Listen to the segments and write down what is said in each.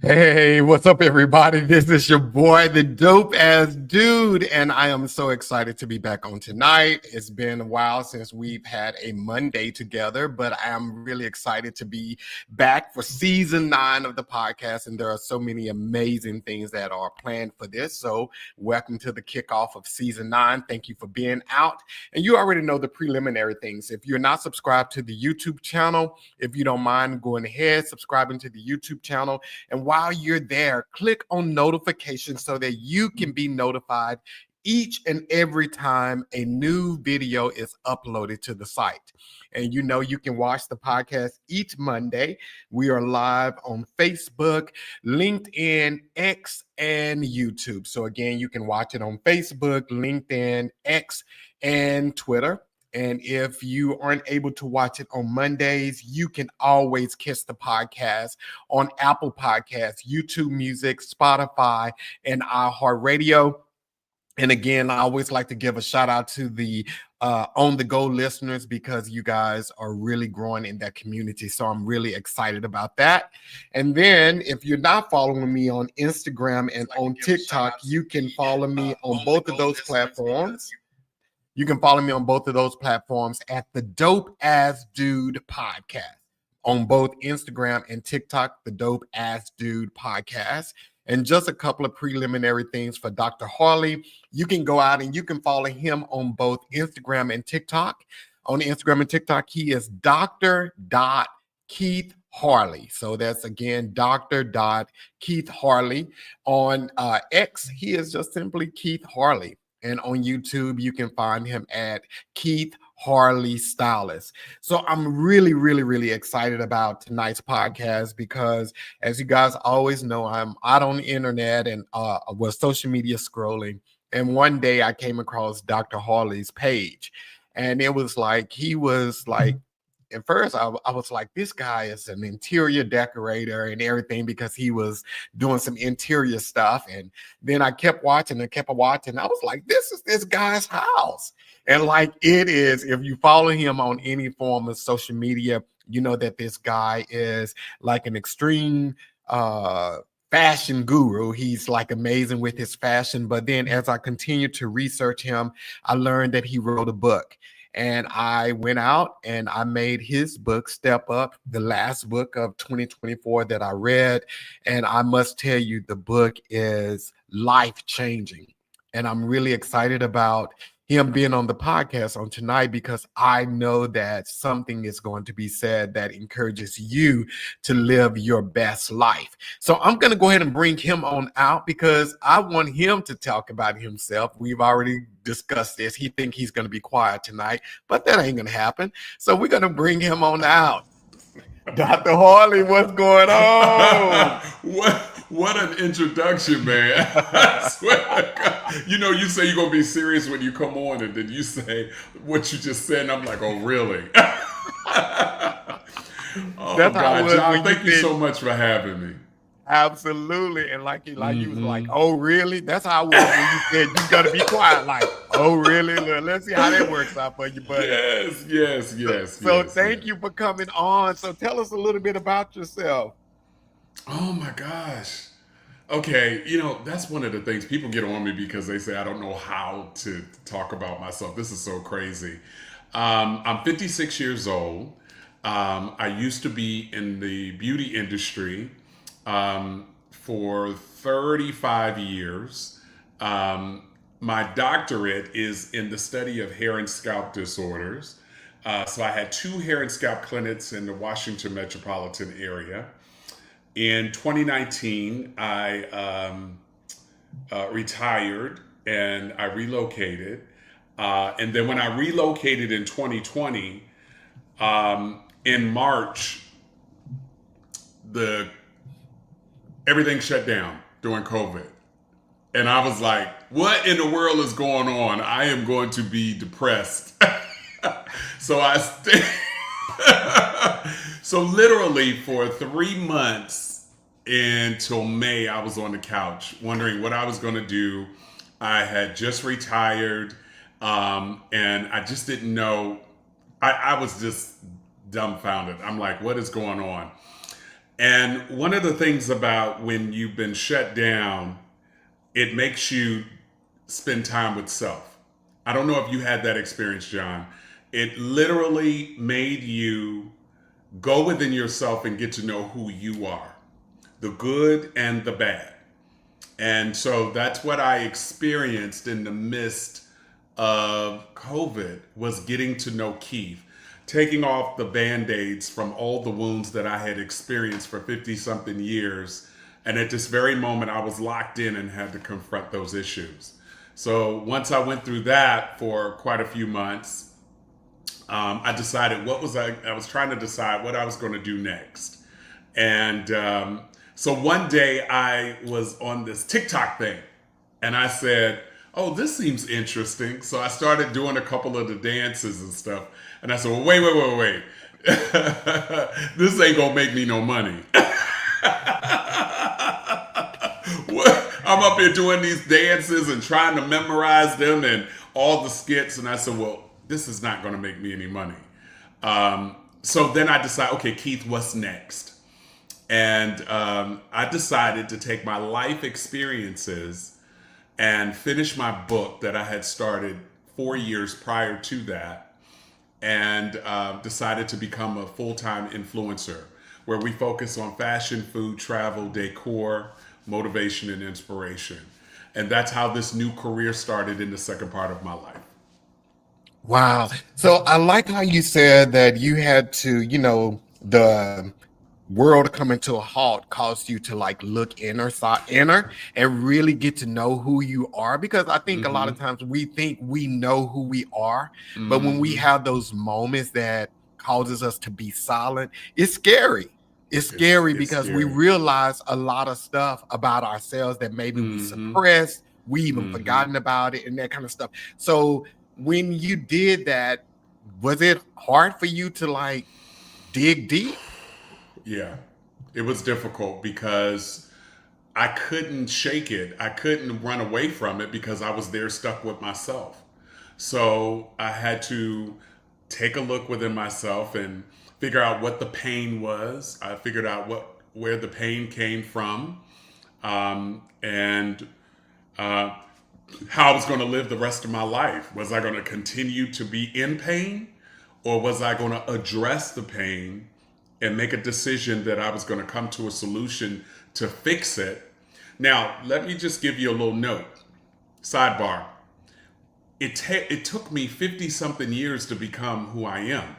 Hey, what's up, everybody? This is your boy, the dope ass dude, and I am so excited to be back on tonight. It's been a while since we've had a Monday together, but I am really excited to be back for season 9 of the podcast. And there are so many amazing things that are planned for this. So, welcome to the kickoff of season 9. Thank you for being out. And you already know the preliminary things. If you're not subscribed to the YouTube channel, if you don't mind going ahead, subscribing to the YouTube channel. And while you're there, click on notifications so that you can be notified each and every time a new video is uploaded to the site. And you can watch the podcast each Monday. We are live on Facebook, LinkedIn, X, and YouTube. So again, you can watch it on Facebook, LinkedIn, X, and Twitter. And if you aren't able to watch it on Mondays, you can always catch the podcast on Apple Podcasts, YouTube Music, Spotify, and iHeartRadio. And again, I always like to give a shout out to the on the go listeners because you guys are really growing in that community. So I'm really excited about that. And then if you're not following me on Instagram and on TikTok, you can follow me on both of those platforms. You can follow me on both of those platforms at the Dope Ass Dude Podcast on both Instagram and TikTok, the Dope Ass Dude Podcast. And just a couple of preliminary things for Dr. Harley. You can go out and you can follow him on both Instagram and TikTok. On Instagram and TikTok, he is Dr. Keith Harley. So that's again Dr. Keith Harley. On X, he is just simply Keith Harley. And on YouTube, you can find him at Keith Harley Stylist. So I'm really, really, really excited about tonight's podcast because, as you guys always know, I'm out on the internet and was social media scrolling. And one day I came across Dr. Harley's page, and it was like he was like at first I was like, this guy is an interior decorator and everything because he was doing some interior stuff. And then I kept watching and kept watching. I was like, this is this guy's house. And like it is, if you follow him on any form of social media, you know that this guy is like an extreme fashion guru. He's like amazing with his fashion. But then as I continued to research him, I learned that he wrote a book. And I went out and I made his book, Step Up, the last book of 2024 that I read. And I must tell you, the book is life-changing. And I'm really excited about him being on the podcast on tonight because I know that something is going to be said that encourages you to live your best life. So I'm going to go ahead and bring him on out because I want him to talk about himself. We've already discussed this. He think he's going to be quiet tonight, but that ain't going to happen. So we're going to bring him on out. Dr. Harley, what's going on? What an introduction, man. I swear to God. You know, you say you're going to be serious when you come on, and then you say what you just said, and I'm like, oh, really? Oh, That's how it God. was John, when you thank you said so much for having me. absolutely. And like you was like, Mm-hmm. oh, really? That's how it was when you said you got to be quiet. Like, oh, really? Let's see how that works out for you, buddy. Yes, yes, yes, So yes, thank yes. you for coming on. So tell us a little bit about yourself. Oh, my gosh. Okay, you know, that's one of the things people get on me because they say I don't know how to talk about myself. This is so crazy. I'm 56 years old. I used to be in the beauty industry for 35 years. My doctorate is in the study of hair and scalp disorders. So I had 2 hair and scalp clinics in the Washington metropolitan area. In 2019, I retired and I relocated. And then when I relocated in 2020, in March, the everything shut down during COVID. And I was like, what in the world is going on? I am going to be depressed. So I stayed. So literally for 3 months until May, I was on the couch wondering what I was going to do. I had just retired, and I just didn't know. I was just dumbfounded. I'm like, what is going on? And one of the things about when you've been shut down, it makes you spend time with self. I don't know if you had that experience, John. It literally made you go within yourself and get to know who you are, the good and the bad. And so that's what I experienced in the midst of COVID, was getting to know Keith, taking off the band-aids from all the wounds that I had experienced for 50 something years. And at this very moment, I was locked in and had to confront those issues. So once I went through that for quite a few months, I decided I was trying to decide what I was going to do next. And so one day I was on this TikTok thing, and I said, "Oh, this seems interesting." So I started doing a couple of the dances and stuff. And I said, "Well, wait. This ain't gonna make me no money." I'm up here doing these dances and trying to memorize them and all the skits. And I said, "Well, this is not gonna make me any money." So then I decided, okay, Keith, what's next? And I decided to take my life experiences and finish my book that I had started 4 years prior to that, and decided to become a full-time influencer where we focus on fashion, food, travel, decor, motivation, and inspiration. And that's how this new career started in the second part of my life. Wow. So I like how you said that you had to, the world coming to a halt caused you to like look inner and really get to know who you are, because I think a lot Mm-hmm. of times we think we know who we are, but when we Mm-hmm. have those moments that causes us to be silent, it's scary. It's scary It's because we scary. realize a lot of stuff about ourselves that maybe we Mm-hmm. suppressed, we even Mm-hmm. forgotten about it and that kind of stuff. So when you did that, was it hard for you to like dig deep? Yeah, it was difficult because I couldn't shake it. I couldn't run away from it because I was there stuck with myself. So I had to take a look within myself and figure out what the pain was. I figured out where the pain came from, and uh, how I was going to live the rest of my life. Was I going to continue to be in pain, or was I going to address the pain and make a decision that I was going to come to a solution to fix it? Now, let me just give you a little note. Sidebar. It took me 50 something years to become who I am.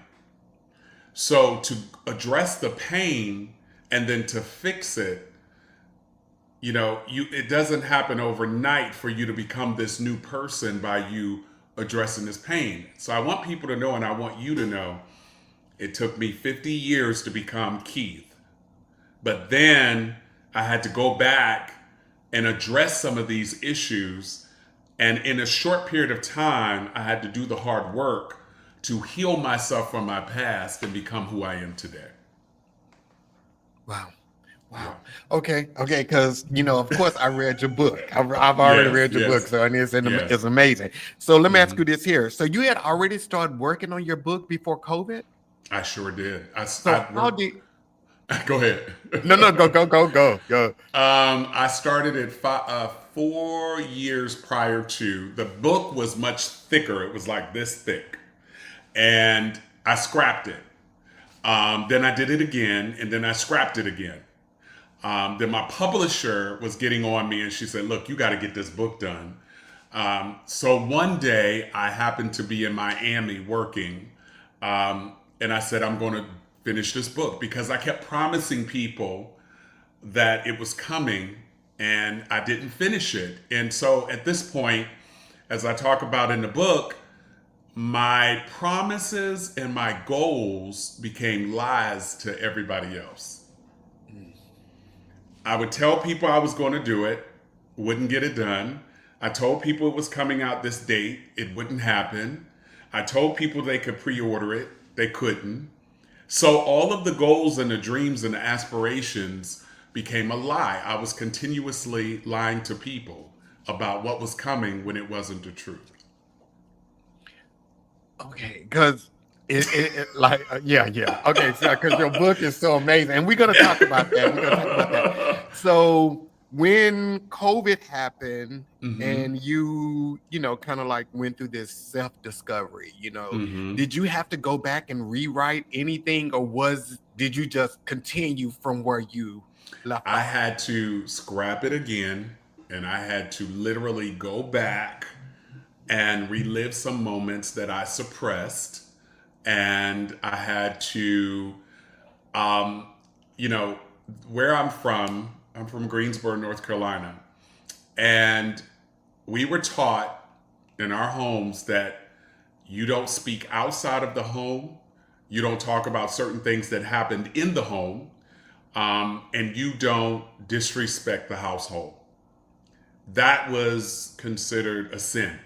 So to address the pain and then to fix it, it doesn't happen overnight for you to become this new person by you addressing this pain. So I want people to know, and I want you to know, it took me 50 years to become Keith. But then I had to go back and address some of these issues. And in a short period of time, I had to do the hard work to heal myself from my past and become who I am today. Wow. Yeah. Wow. Okay. Okay. Because, of course, I read your book. I've already Yes, read your book. yes, So, and yes. it's amazing. So, let me ask Hmm. you this here. So, you had already started working on your book before COVID? I sure did. So, I how worked. did, Go ahead. no, no, go. I started it 4 years prior to. The book was much thicker. It was like this thick. And I scrapped it. Then I did it again, and then I scrapped it again. Then my publisher was getting on me, and she said, "Look, you got to get this book done." So one day I happened to be in Miami working, and I said, "I'm going to finish this book," because I kept promising people that it was coming, and I didn't finish it. And so at this point, as I talk about in the book, my promises and my goals became lies to everybody else. I would tell people I was going to do it, wouldn't get it done. I told people it was coming out this date, it wouldn't happen. I told people they could pre order it, they couldn't. So all of the goals and the dreams and the aspirations became a lie. I was continuously lying to people about what was coming when it wasn't the truth. Okay. Because Yeah. Okay, so because your book is so amazing, and we're gonna talk about that. We're gonna talk about that. So when COVID happened, Mm-hmm. and you know, kind of like went through this self-discovery, Mm-hmm. did you have to go back and rewrite anything, or did you just continue from where you left I off? had to scrap it again, and I had to literally go back and relive some moments that I suppressed. And I had to, um, you know, where I'm from Greensboro, North Carolina. And we were taught in our homes that you don't speak outside of the home, you don't talk about certain things that happened in the home, and you don't disrespect the household. That was considered a sin.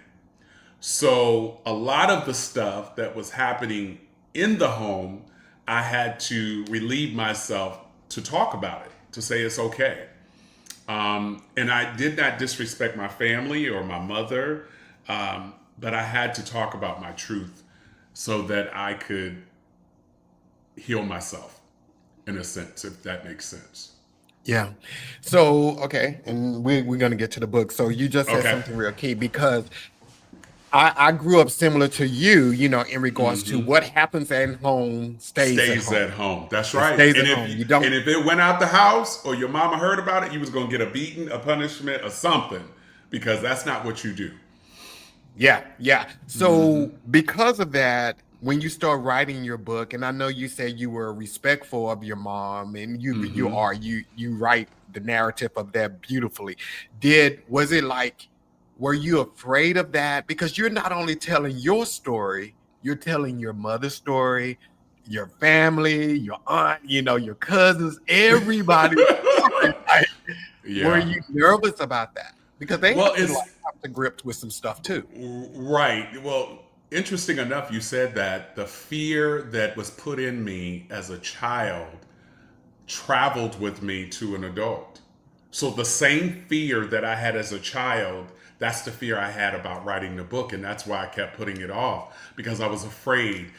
So a lot of the stuff that was happening in the home, I had to relieve myself to talk about it, to say it's okay. And I did not disrespect my family or my mother, but I had to talk about my truth so that I could heal myself, in a sense, if that makes sense. Yeah. So, okay, and we're gonna get to the book. So you just said Okay. something real key because I grew up similar to you, in regards to Hmm. what happens at home stays at Stays home. at home. That's It right. stays And at if home. You don't. and if it went out the house or your mama heard about it, you was gonna get a beating, a punishment, or something, because that's not what you do. Yeah. Hmm. So because of that, when you start writing your book, and I know you said you were respectful of your mom, and Hmm. you write the narrative of that beautifully. Was it like, were you afraid of that? Because you're not only telling your story, you're telling your mother's story, your family, your aunt, your cousins, everybody's story. Like, were Yeah. you nervous about that? Because they Well, have to it's like come to grips with some stuff too. right. Well, interesting enough, you said that the fear that was put in me as a child traveled with me to an adult. So the same fear that I had as a child, that's the fear I had about writing the book. And that's why I kept putting it off, because I was afraid.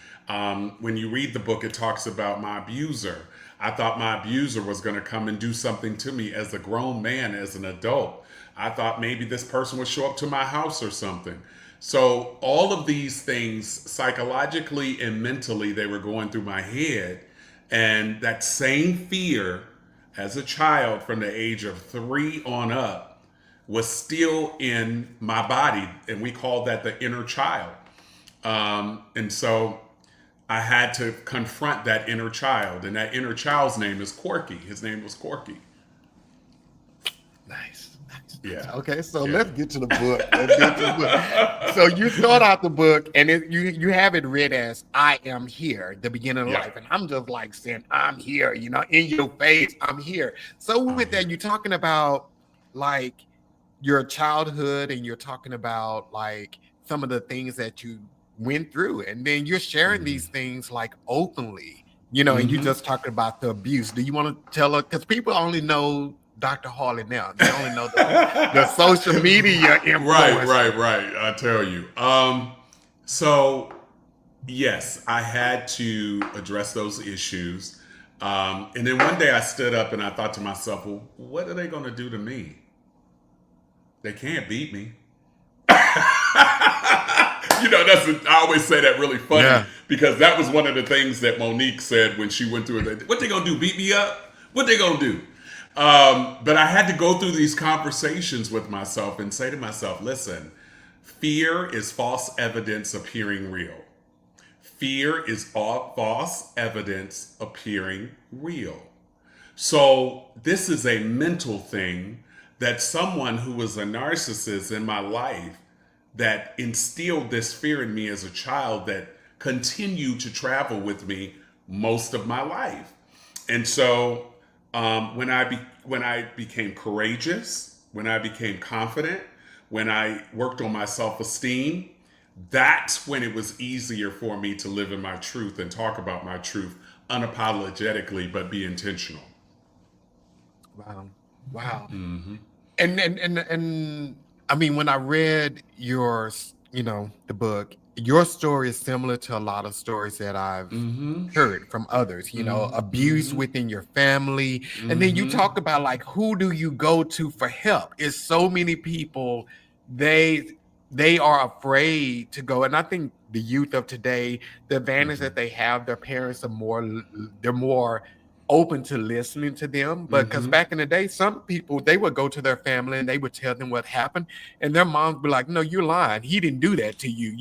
When you read the book, it talks about my abuser. I thought my abuser was going to come and do something to me as a grown man, as an adult. I thought maybe this person would show up to my house or something. So all of these things, psychologically and mentally, they were going through my head. And that same fear as a child from the age of 3 on up was still in my body. And we call that the inner child. And so I had to confront that inner child. And that inner child's name is Corky. His name was Corky. Nice. Yeah. Okay, so Yeah. let's get to the book. Let's get to the book. So you start out the book, and you have it read as "I am here," the beginning of Yeah. life, and I'm just like saying, "I'm here," in your face, I'm here. So I'm with that, here. you're talking about like your childhood, and you're talking about like some of the things that you went through, and then you're sharing these things like openly. And you Mm-hmm. just talking about the abuse. Do you want to tell her? Because people only know Dr. Harley now. They only know the social media influencer. Right. I tell you. So yes, I had to address those issues. And then one day I stood up and I thought to myself, well, what are they going to do to me? They can't beat me. I always say that really funny, Yeah. because that was one of the things that Monique said when she went through it. What they gonna do? Beat me up? What they gonna do? But I had to go through these conversations with myself and say to myself, listen, fear is false evidence appearing real. Fear is all false evidence appearing real. So this is a mental thing that someone who was a narcissist in my life that instilled this fear in me as a child that continued to travel with me most of my life. And so when I became courageous, when I became confident, when I worked on my self esteem, that's when it was easier for me to live in my truth and talk about my truth unapologetically, but be intentional. Wow. Wow. And I mean, when I read the book, your story is similar to a lot of stories that I've Mm-hmm. heard from others, abuse Mm-hmm. within your family. And then you Mm-hmm. talked about like, who do you go to for help? It's so many people, they they are afraid to go. And I think the youth of today, the advantage Mm-hmm. that they have, their parents are they're more open to listening to them. But because Mm-hmm. back in the day, some people, they would go to their family and they would tell them what happened, and their moms would be like, no, you're lying, he didn't do that to you,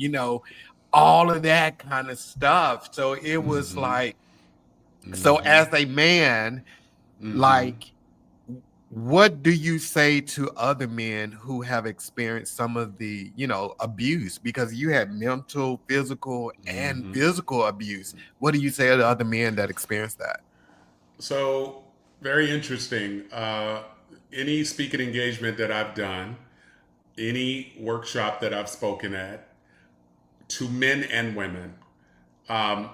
all of that kind of stuff. So it was Mm-hmm. like, so Mm-hmm. as a man, Mm-hmm. like, what do you say to other men who have experienced some of the, abuse? Because you had mental, physical, and Mm-hmm. physical abuse. What do you say to other men that experienced that? So, very interesting. Any speaking engagement that I've done, any workshop that I've spoken at, to men and women, um,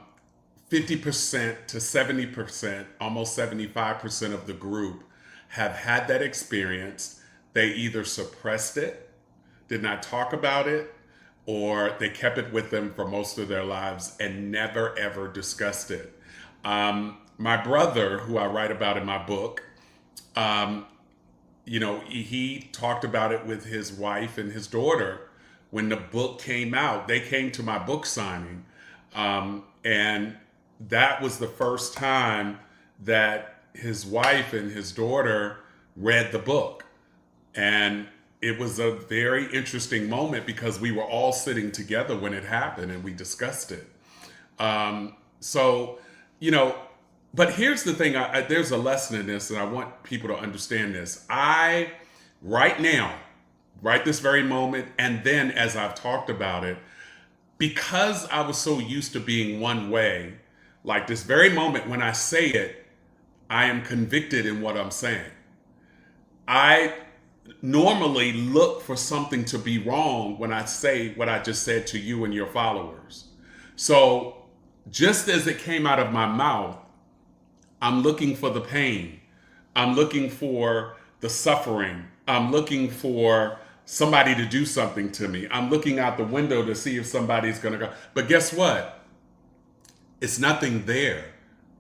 50% to 70%, almost 75% of the group have had that experience. They either suppressed it, did not talk about it, or they kept it with them for most of their lives and never ever discussed it. My brother, who I write about in my book, um, he talked about it with his wife and his daughter when the book came out. They came to my book signing, and that was the first time that his wife and his daughter read the book. And it was a very interesting moment because we were all sitting together when it happened and we discussed it. So, you know, but here's the thing, there's a lesson in this, and I want people to understand this. Right now, right this very moment, and then as I've talked about it, because I was so used to being one way, like this very moment when I say it, I am convicted in what I'm saying. I normally look for something to be wrong when I say what I just said to you and your followers. So just as it came out of my mouth, I'm looking for the pain. I'm looking for the suffering. I'm looking for somebody to do something to me. I'm looking out the window to see if somebody's going to go. But guess what? It's nothing there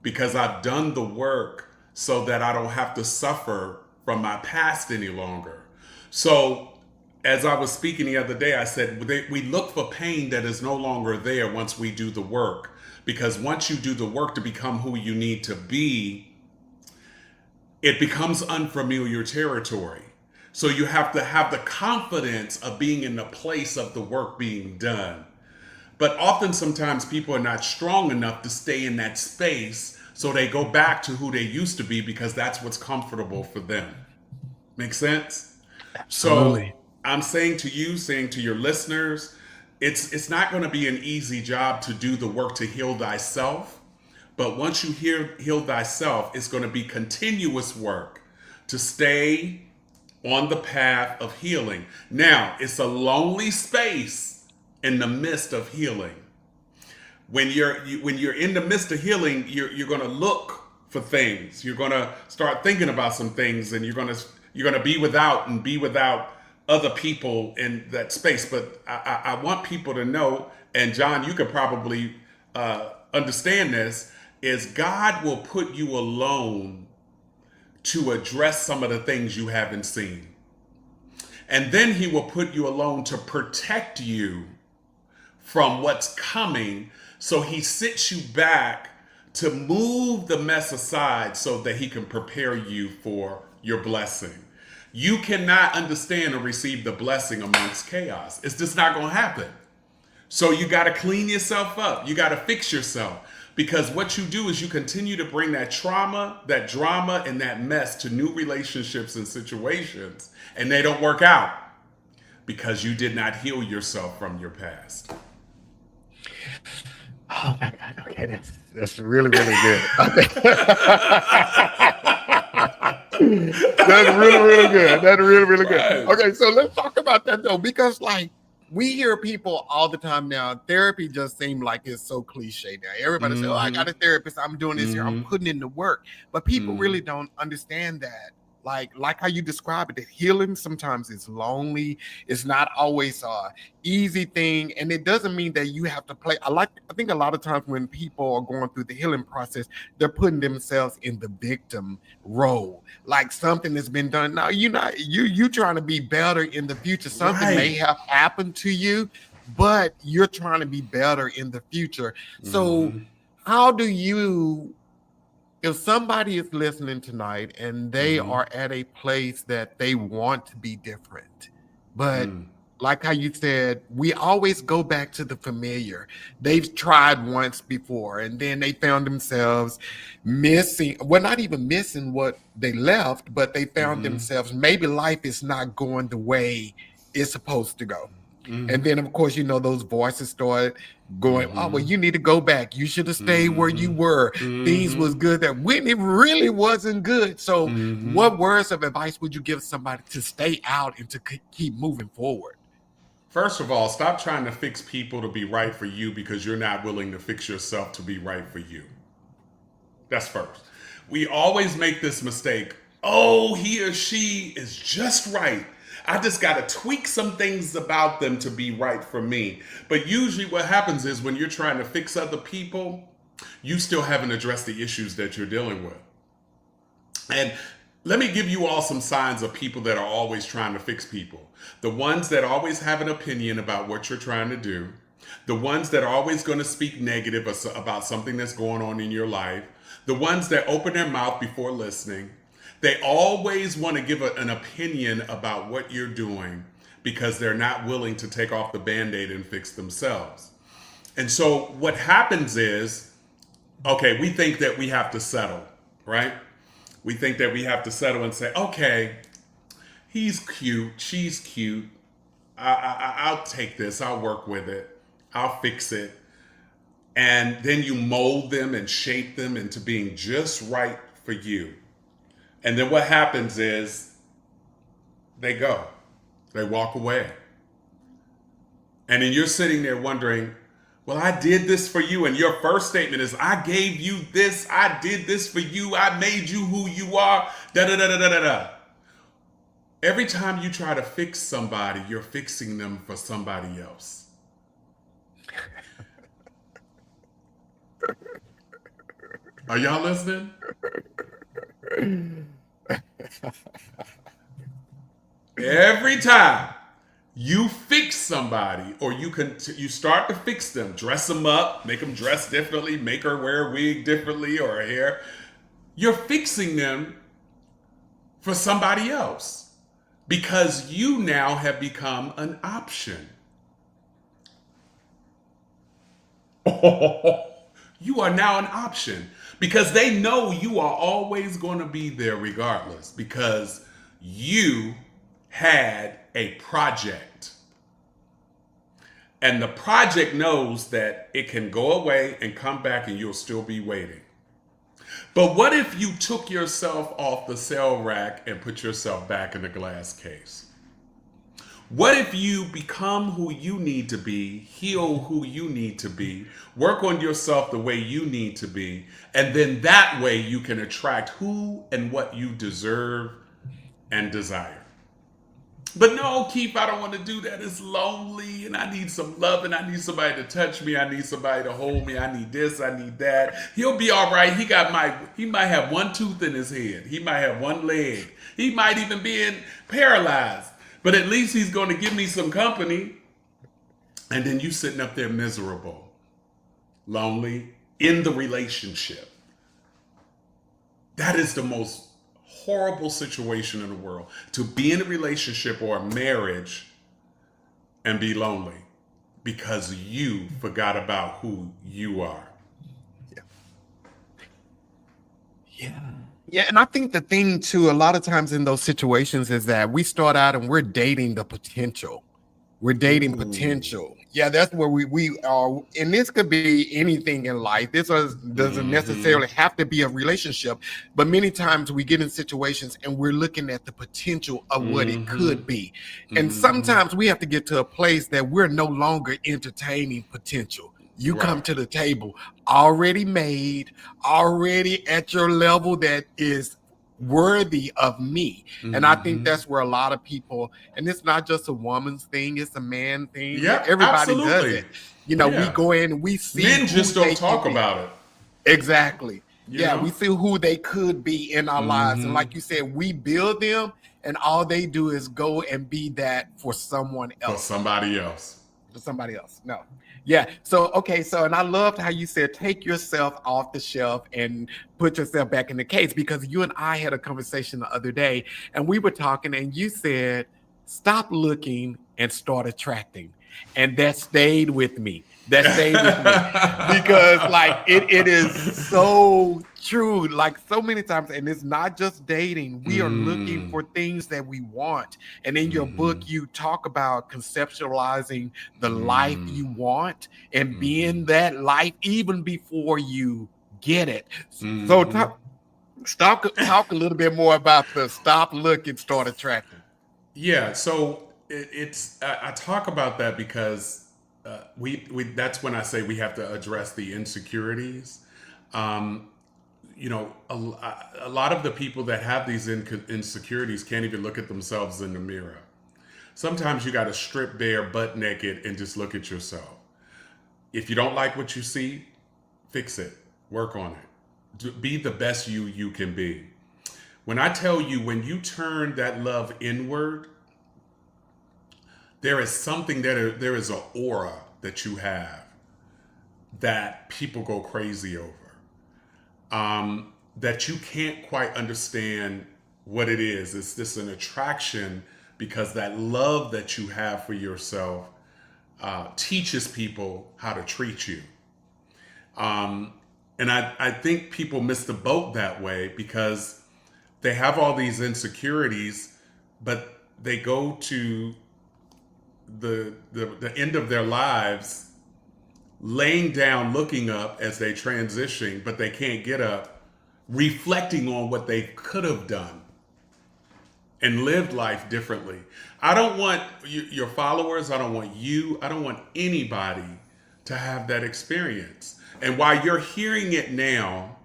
because I've done the work so that I don't have to suffer from my past any longer. So, as I was speaking the other day, I said we look for pain that is no longer there once we do the work. Because once you do the work to become who you need to be, it becomes unfamiliar territory. So you have to have the confidence of being in the place of the work being done. But often, sometimes people are not strong enough to stay in that space, so they go back to who they used to be because that's what's comfortable for them. Make sense? So Absolutely. I'm saying to you, saying to your listeners, it's not going to be an easy job to do the work to heal thyself. But once you heal thyself, it's going to be continuous work to stay on the path of healing. Now, it's a lonely space in the midst of healing. When you're in the midst of healing, you're going to look for things. You're going to start thinking about some things, and you're going to be without other people in that space. But I want people to know, and John, you could probably understand this, is God will put you alone to address some of the things you haven't seen. And then he will put you alone to protect you from what's coming. So he sits you back to move the mess aside so that he can prepare you for your blessing. You cannot understand or receive the blessing amongst chaos. It's just not going to happen. So you got to clean yourself up. You got to fix yourself. Because what you do is you continue to bring that trauma, that drama, and that mess to new relationships and situations, and they don't work out because you did not heal yourself from your past. Oh my God. Okay, that's really, really good. That's really, really good. That's really, really good. Right. Okay, so let's talk about that though, because like we hear people all the time now. Therapy just seems like it's so cliche now. Everybody say, "Oh, I got Mm-hmm. a therapist. I'm doing this here. I'm Mm-hmm. putting in the work," but people Mm-hmm. really don't understand that. like how you describe it, that healing sometimes is lonely. It's not always a easy thing, and it doesn't mean that you have to play. I think a lot of times when people are going through the healing process, they're putting themselves in the victim role, like something has been done. Now you trying to be better in the future. Something may Right. have happened to you, but you're trying to be better in the future. So how do you, if somebody is listening tonight and they are at a place that they want to be different, but like how you said, we always go back to the familiar. They've tried once before and then they found themselves missing, well, not even missing what they left, but they found themselves, maybe life is not going the way it's supposed to go. And then, of course, those voices start going, oh, well, you need to go back. You should have stayed where you were. Things was good that when it really wasn't good. So what words of advice would you give somebody to stay out and to keep moving forward? First of all, stop trying to fix people to be right for you because you're not willing to fix yourself to be right for you. That's first. We always make this mistake. Oh, he or she is just right. I just got to tweak some things about them to be right for me. But usually what happens is when you're trying to fix other people, you still haven't addressed the issues that you're dealing with. And let me give you all some signs of people that are always trying to fix people. The ones that always have an opinion about what you're trying to do. The ones that are always going to speak negative about something that's going on in your life. The ones that open their mouth before listening. They always want to give an opinion about what you're doing because they're not willing to take off the Band-Aid and fix themselves. And so what happens is, okay, we think that we have to settle, right? We think that we have to settle and say, okay, he's cute, she's cute. I'll take this, I'll work with it, I'll fix it. And then you mold them and shape them into being just right for you. And then what happens is they go, they walk away. And then you're sitting there wondering, well, I did this for you. And your first statement is, I gave you this, I did this for you, I made you who you are, da da da da da da da. Every time you try to fix somebody, you're fixing them for somebody else. Are y'all listening? Every time you fix somebody, or you start to fix them, dress them up, make them dress differently, make her wear a wig differently or her hair, you're fixing them for somebody else because you now have become an option. You are now an option because they know you are always going to be there regardless because you had a project. And the project knows that it can go away and come back and you'll still be waiting. But what if you took yourself off the sale rack and put yourself back in the glass case? What if you become who you need to be, heal who you need to be, work on yourself the way you need to be, and then that way you can attract who and what you deserve and desire. But no, Keith, I don't want to do that. It's lonely and I need some love and I need somebody to touch me. I need somebody to hold me. I need this, I need that. He'll be all right. He might have one tooth in his head. He might have one leg. He might even be paralyzed. But at least he's going to give me some company. And then you sitting up there miserable, lonely, in the relationship. That is the most horrible situation in the world. To be in a relationship or a marriage and be lonely because you forgot about who you are. Yeah, and I think the thing too, a lot of times in those situations is that we start out and we're dating the potential. We're dating potential. Yeah, that's where we are. And this could be anything in life. Doesn't necessarily have to be a relationship, but many times we get in situations and we're looking at the potential of what it could be. And sometimes we have to get to a place that we're no longer entertaining potential. You come to the table already made, already at your level that is worthy of me. And I think that's where a lot of people, and it's not just a woman's thing, it's a man thing. Yeah, Everybody does absolutely. it. You know, we Yeah. go in and we see Men who just they don't can talk be. about it. Exactly. You Yeah, we know? see who they could be in our lives. And like you said, we build them, and all they do is go and be that for someone For else. somebody else. For somebody else. No. Yeah. So, okay. So, and I loved how you said, take yourself off the shelf and put yourself back in the case, because you and I had a conversation the other day and we were talking and you said, stop looking and start attracting. And that stayed with me. That stayed with me because like it is so true, like so many times. And it's not just dating. We are looking for things that we want. And in your book, you talk about conceptualizing the life you want and being that life even before you get it. So talk a little bit more about the stop looking, start attracting. Yeah, so I talk about that because we that's when I say we have to address the insecurities. Um, you know, a lot of the people that have these insecurities can't even look at themselves in the mirror. Sometimes you got to strip bare, butt naked, and just look at yourself. If you don't like what you see, fix it, work on it, be the best you can be. When I tell you, when you turn that love inward, there is something there is an aura that you have that people go crazy over. That you can't quite understand what it is. It's just an attraction because that love that you have for yourself teaches people how to treat you. And I think people miss the boat that way because they have all these insecurities, but they go to the end of their lives laying down, looking up as they transition, but they can't get up, reflecting on what they could have done and lived life differently. I don't want your followers, I don't want you, I don't want anybody to have that experience. And while you're hearing it now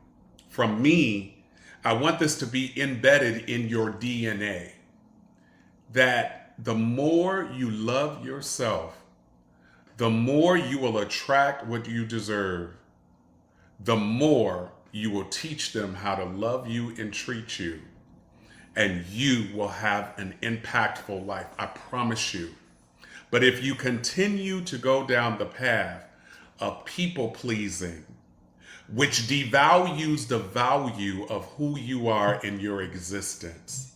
from me, I want this to be embedded in your DNA. That the more you love yourself, the more you will attract what you deserve. The more you will teach them how to love you and treat you. And you will have an impactful life, I promise you. But if you continue to go down the path of people pleasing, which devalues the value of who you are in your existence,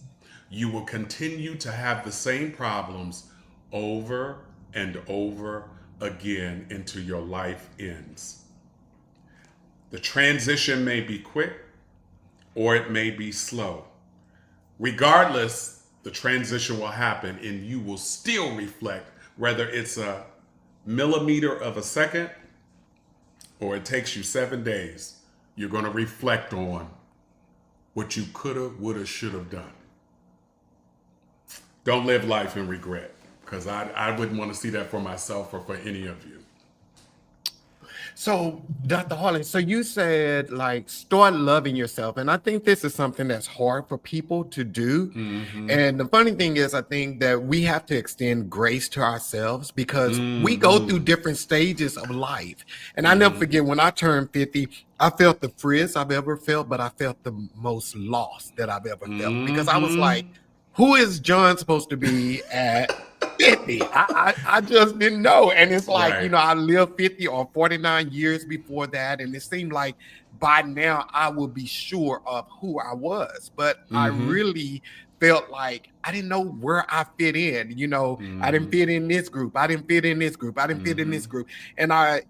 you will continue to have the same problems over and over again until your life ends. The transition may be quick or it may be slow. Regardless, the transition will happen and you will still reflect, whether it's a millimeter of a second or it takes you 7 days. You're going to reflect on what you coulda, woulda, shoulda done. Don't live life in regret, because I wouldn't want to see that for myself or for any of you. So, Dr. Harley, so you said like start loving yourself. And I think this is something that's hard for people to do. And the funny thing is, I think that we have to extend grace to ourselves because we go through different stages of life. And I never forget when I turned 50, I felt the freest I've ever felt, but I felt the most lost that I've ever felt because I was like, who is John supposed to be at 50? I just didn't know. And it's like, Right. you know, I lived 50 or 49 years before that. And it seemed like by now I would be sure of who I was. But I really felt like I didn't know where I fit in. You know, I didn't fit in this group. I didn't fit in this group. I didn't fit in this group. And I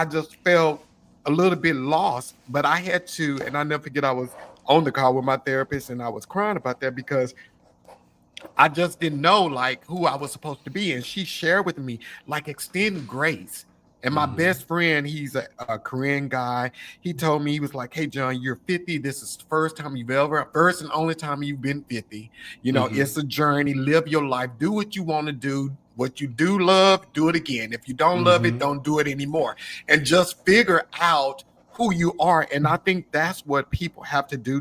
just felt a little bit lost. But I had to, and I never forget, I was on the call with my therapist and I was crying about that because I just didn't know like who I was supposed to be. And she shared with me, like, extend grace. And my best friend, he's a Korean guy. He told me, he was like, hey, John, you're 50. This is the first and only time you've been 50. You know, it's a journey. Live your life. Do what you want to do. What you do love, do it again. If you don't love it, don't do it anymore. And just figure out who you are. And I think that's what people have to do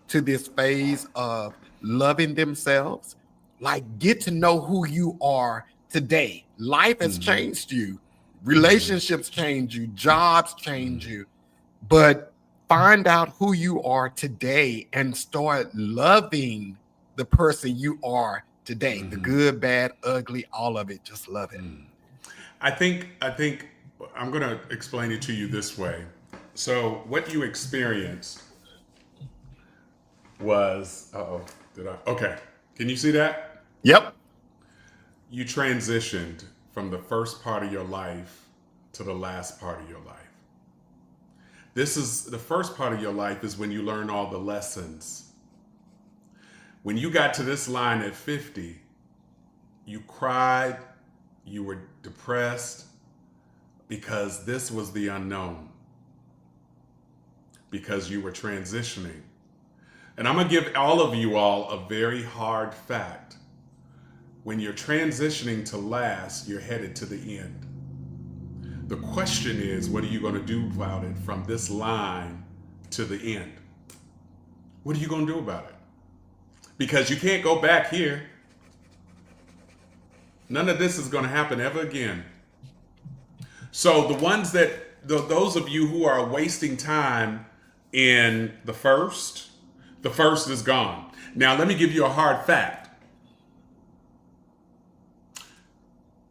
to to this phase of loving themselves, like get to know who you are today. Life has changed you. Relationships change you. Jobs change you. But find out who you are today and start loving the person you are today. The good, bad, ugly, all of it. Just love it. I think I'm going to explain it to you this way. So what you experienced was, okay. Can you see that? Yep. You transitioned from the first part of your life to the last part of your life. This is the first part of your life is when you learn all the lessons. When you got to this line at 50, you cried, you were depressed because this was the unknown, because you were transitioning. And I'm going to give all of you all a very hard fact. When you're transitioning to last, you're headed to the end. The question is, what are you going to do about it from this line to the end? What are you going to do about it? Because you can't go back here. None of this is going to happen ever again. So those of you who are wasting time in the first is gone. Now, let me give you a hard fact.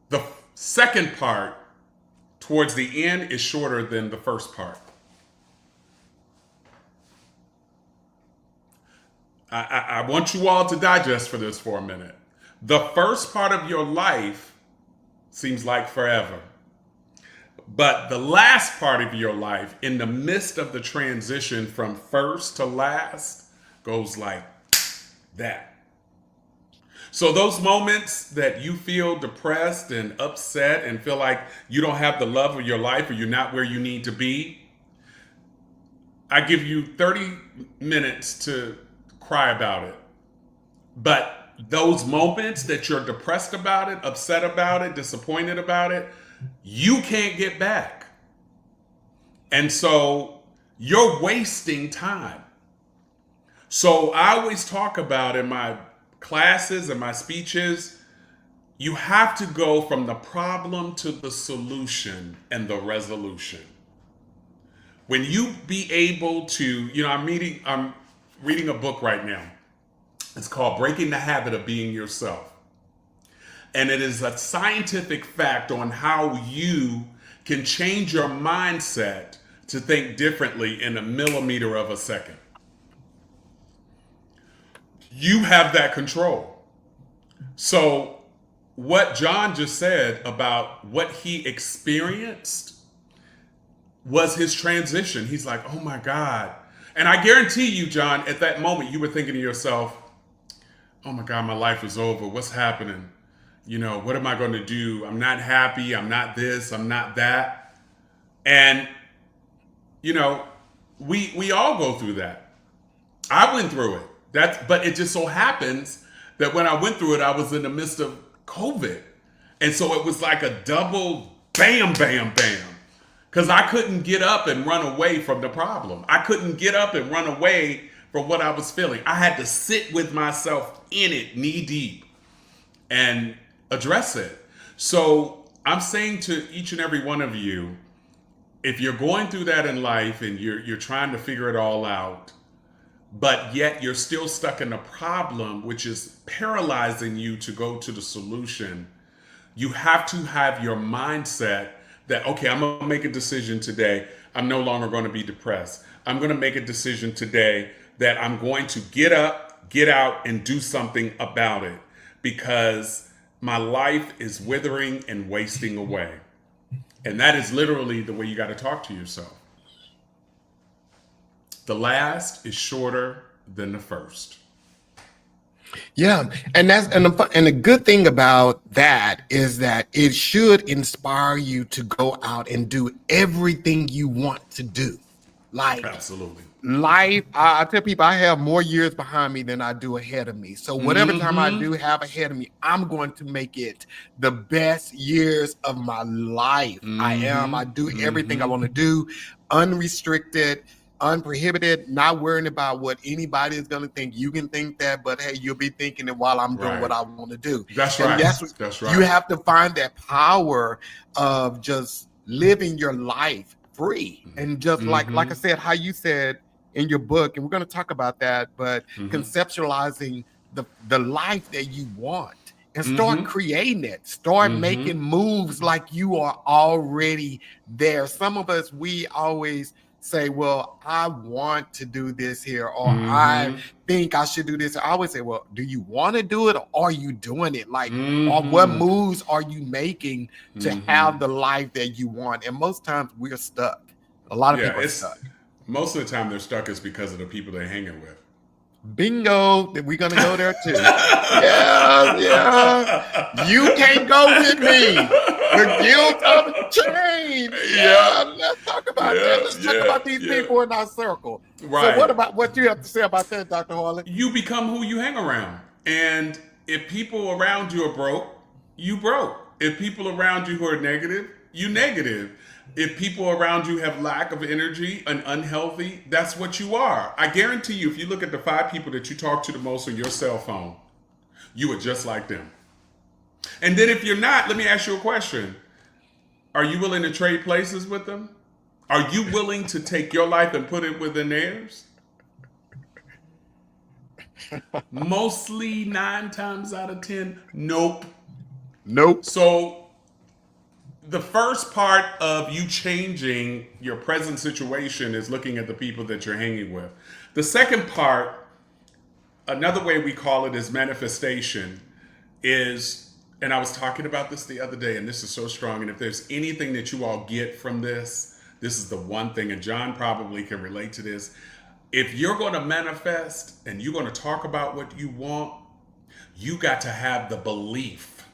The second part towards the end is shorter than the first part. I want you all to digest for this for a minute. The first part of your life seems like forever. But the last part of your life, in the midst of the transition from first to last, goes like that. So those moments that you feel depressed and upset and feel like you don't have the love of your life or you're not where you need to be, I give you 30 minutes to cry about it. But those moments that you're depressed about it, upset about it, disappointed about it, you can't get back. And so you're wasting time. So I always talk about in my classes and my speeches, you have to go from the problem to the solution and the resolution. When you be able to, I'm reading a book right now. It's called Breaking the Habit of Being Yourself. And it is a scientific fact on how you can change your mindset to think differently in a millimeter of a second. You have that control. So what John just said about what he experienced was his transition. He's like, oh my God. And I guarantee you, John, at that moment, you were thinking to yourself, oh my God, my life is over. What's happening? What am I going to do? I'm not happy. I'm not this. I'm not that. And, we all go through that. I went through it. But it just so happens that when I went through it, I was in the midst of COVID. And so it was like a double bam, bam, bam. Because I couldn't get up and run away from the problem. I couldn't get up and run away from what I was feeling. I had to sit with myself in it, knee deep, and address it. So I'm saying to each and every one of you, if you're going through that in life and you're trying to figure it all out, but yet you're still stuck in a problem, which is paralyzing you to go to the solution, you have to have your mindset that, okay, I'm going to make a decision today. I'm no longer going to be depressed. I'm going to make a decision today that I'm going to get up, get out, and do something about it because my life is withering and wasting away. And that is literally the way you got to talk to yourself. The last is shorter than the first. Yeah, and the good thing about that is that it should inspire you to go out and do everything you want to do. Like absolutely. Life, I tell people I have more years behind me than I do ahead of me. So whatever time I do have ahead of me, I'm going to make it the best years of my life. I do everything I want to do, unrestricted. unprohibited, not worrying about what anybody is going to think. You can think that, but hey, you'll be thinking it while I'm doing what I want to do. That's And right. that's what That's you right. have to find, that power of just living your life free. And just like I said, how you said in your book, and we're going to talk about that, but conceptualizing the life that you want. And start creating it. Start making moves like you are already there. Some of us, we always say, well, I want to do this here, or I think I should do this. I always say, well, do you want to do it, or are you doing it? Like, or what moves are you making to have the life that you want? And most times we're stuck. A lot of people are stuck. Most of the time they're stuck is because of the people they're hanging with. Bingo, that we're gonna go there too. Yeah. You can't go with me. The guilt of change. Yeah. Let's talk about that. Let's talk about these people in our circle. Right. So what you have to say about that, Dr. Harley? You become who you hang around. And if people around you are broke, you broke. If people around you who are negative, you negative. If people around you have lack of energy and unhealthy, that's what you are. I guarantee you, if you look at the 5 people that you talk to the most on your cell phone, you are just like them. And then if you're not, let me ask you a question. Are you willing to trade places with them? Are you willing to take your life and put it within theirs? Mostly 9 times out of 10, nope. So the first part of you changing your present situation is looking at the people that you're hanging with. The second part, another way we call it is manifestation, is, and I was talking about this the other day, and this is so strong, and if there's anything that you all get from this, this is the one thing, and John probably can relate to this. If you're going to manifest and you're going to talk about what you want, you got to have the belief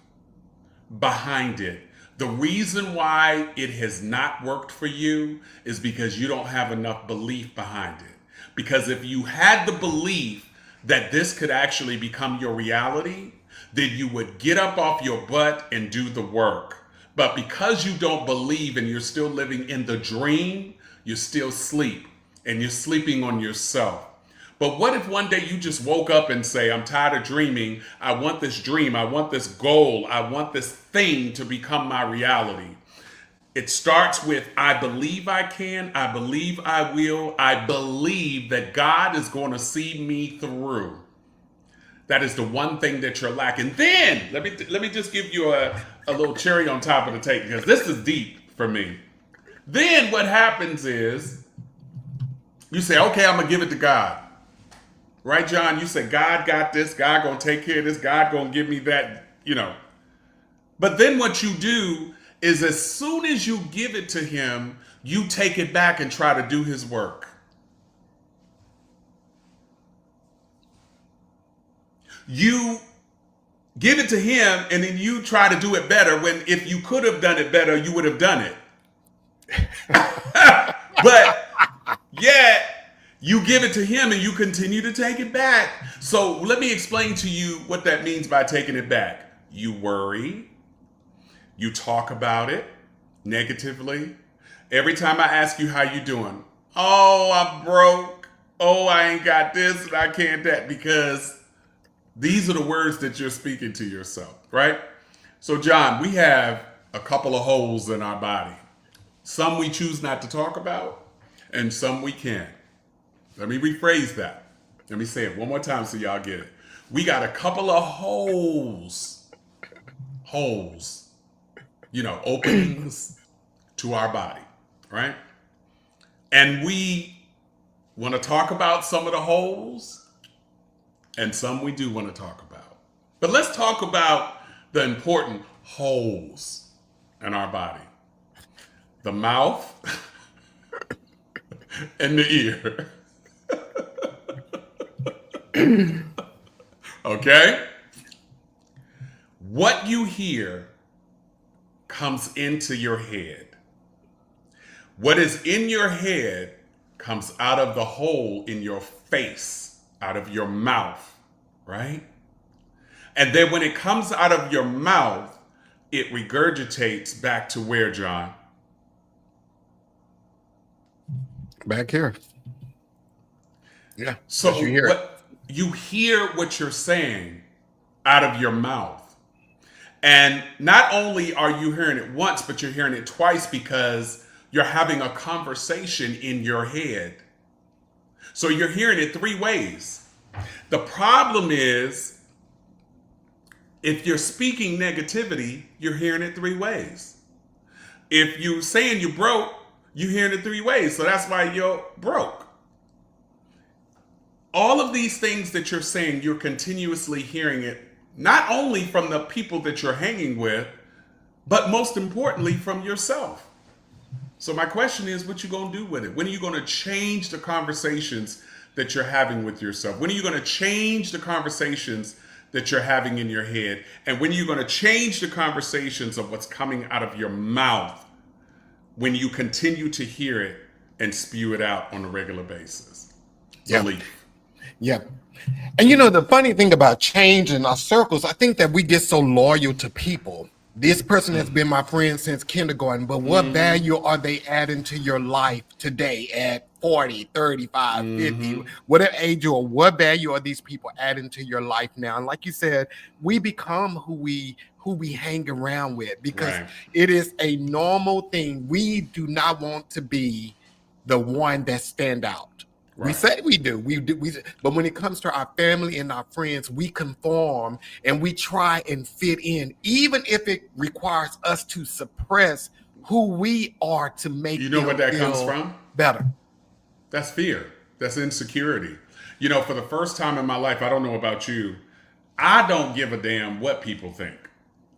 behind it. The reason why it has not worked for you is because you don't have enough belief behind it. Because if you had the belief that this could actually become your reality, then you would get up off your butt and do the work. But because you don't believe and you're still living in the dream, you still asleep and you're sleeping on yourself. But what if one day you just woke up and say, I'm tired of dreaming. I want this dream. I want this goal. I want this thing to become my reality. It starts with, I believe I can. I believe I will. I believe that God is going to see me through. That is the one thing that you're lacking. Then, let me just give you a little cherry on top of the cake, because this is deep for me. Then what happens is, you say, okay, I'm going to give it to God. Right, John? You say, God got this. God going to take care of this. God going to give me that, But then what you do is, as soon as you give it to him, you take it back and try to do his work. You give it to him and then you try to do it better, when if you could have done it better, you would have done it. But yet, you give it to him and you continue to take it back. So let me explain to you what that means by taking it back. You worry. You talk about it negatively. Every time I ask you how you doing, oh, I'm broke. Oh, I ain't got this and I can't that, because these are the words that you're speaking to yourself, right? So John, we have a couple of holes in our body. Some we choose not to talk about and some we can. Let me rephrase that. Let me say it one more time so y'all get it. We got a couple of holes, openings to our body, right? And we want to talk about some of the holes, and some we do want to talk about. But let's talk about the important holes in our body. The mouth and the ear. Okay? What you hear comes into your head. What is in your head comes out of the hole in your face, out of your mouth, right? And then when it comes out of your mouth, it regurgitates back to where, John? Back here. Yeah, because you So hear it. what you hear what you're saying out of your mouth. And not only are you hearing it once, but you're hearing it twice because you're having a conversation in your head. So you're hearing it three ways. The problem is if you're speaking negativity, you're hearing it three ways. If you're saying you broke, you're hearing it three ways. So that's why you're broke. All of these things that you're saying, you're continuously hearing it, not only from the people that you're hanging with, but most importantly from yourself. So my question is, what you gonna do with it? When are you gonna change the conversations that you're having with yourself? When are you gonna change the conversations that you're having in your head? And when are you gonna change the conversations of what's coming out of your mouth when you continue to hear it and spew it out on a regular basis? Yeah. Belief. Yeah. And you know, the funny thing about change in our circles, I think that we get so loyal to people. This person has been my friend since kindergarten, but what value are they adding to your life today at 40, 35, 50, whatever age you are? What value are these people adding to your life now? And like you said, we become who we hang around with because Right. it is a normal thing. We do not want to be the one that stand out. We Right. say we do, but when it comes to our family and our friends, we conform and we try and fit in, even if it requires us to suppress who we are to make You know them what that comes feel from? better. That's fear. That's insecurity. You know, for the first time in my life, I don't know about you, I don't give a damn what people think.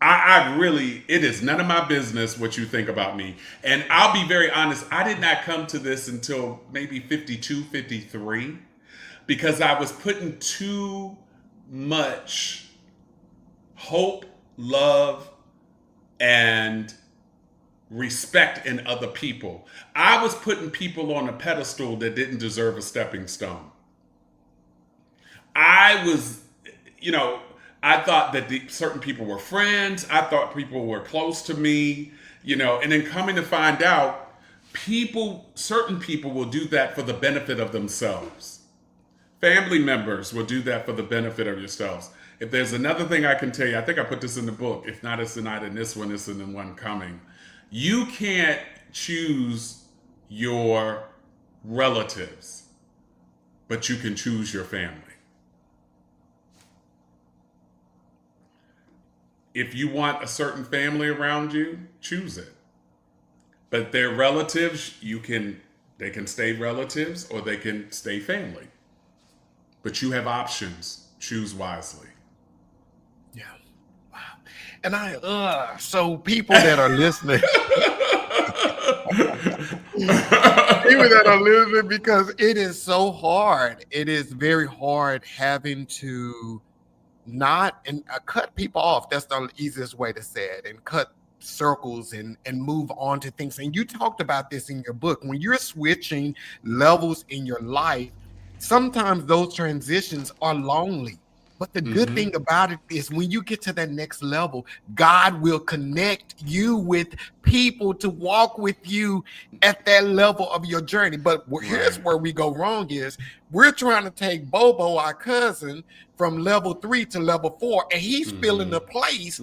I really, it is none of my business what you think about me. And I'll be very honest, I did not come to this until maybe 52, 53, because I was putting too much hope, love, and respect in other people. I was putting people on a pedestal that didn't deserve a stepping stone. I was, you know, I thought that certain people were friends. I thought people were close to me, you know, and then coming to find out, certain people will do that for the benefit of themselves. Family members will do that for the benefit of yourselves. If there's another thing I can tell you, I think I put this in the book. If not, it's not in this one, it's in the one coming. You can't choose your relatives, but you can choose your family. If you want a certain family around you, choose it. But their relatives, they can stay relatives or they can stay family. But you have options. Choose wisely. Yeah. Wow. And so people that are listening, people that are listening, because it is so hard. It is very hard having to not and cut people off. That's the easiest way to say it, and cut circles and move on to things. And you talked about this in your book. When you're switching levels in your life, sometimes those transitions are lonely. But the good thing about it is when you get to that next level, God will connect you with people to walk with you at that level of your journey. But here's where we go wrong is we're trying to take Bobo, our cousin, from level 3 to level 4, and he's filling a place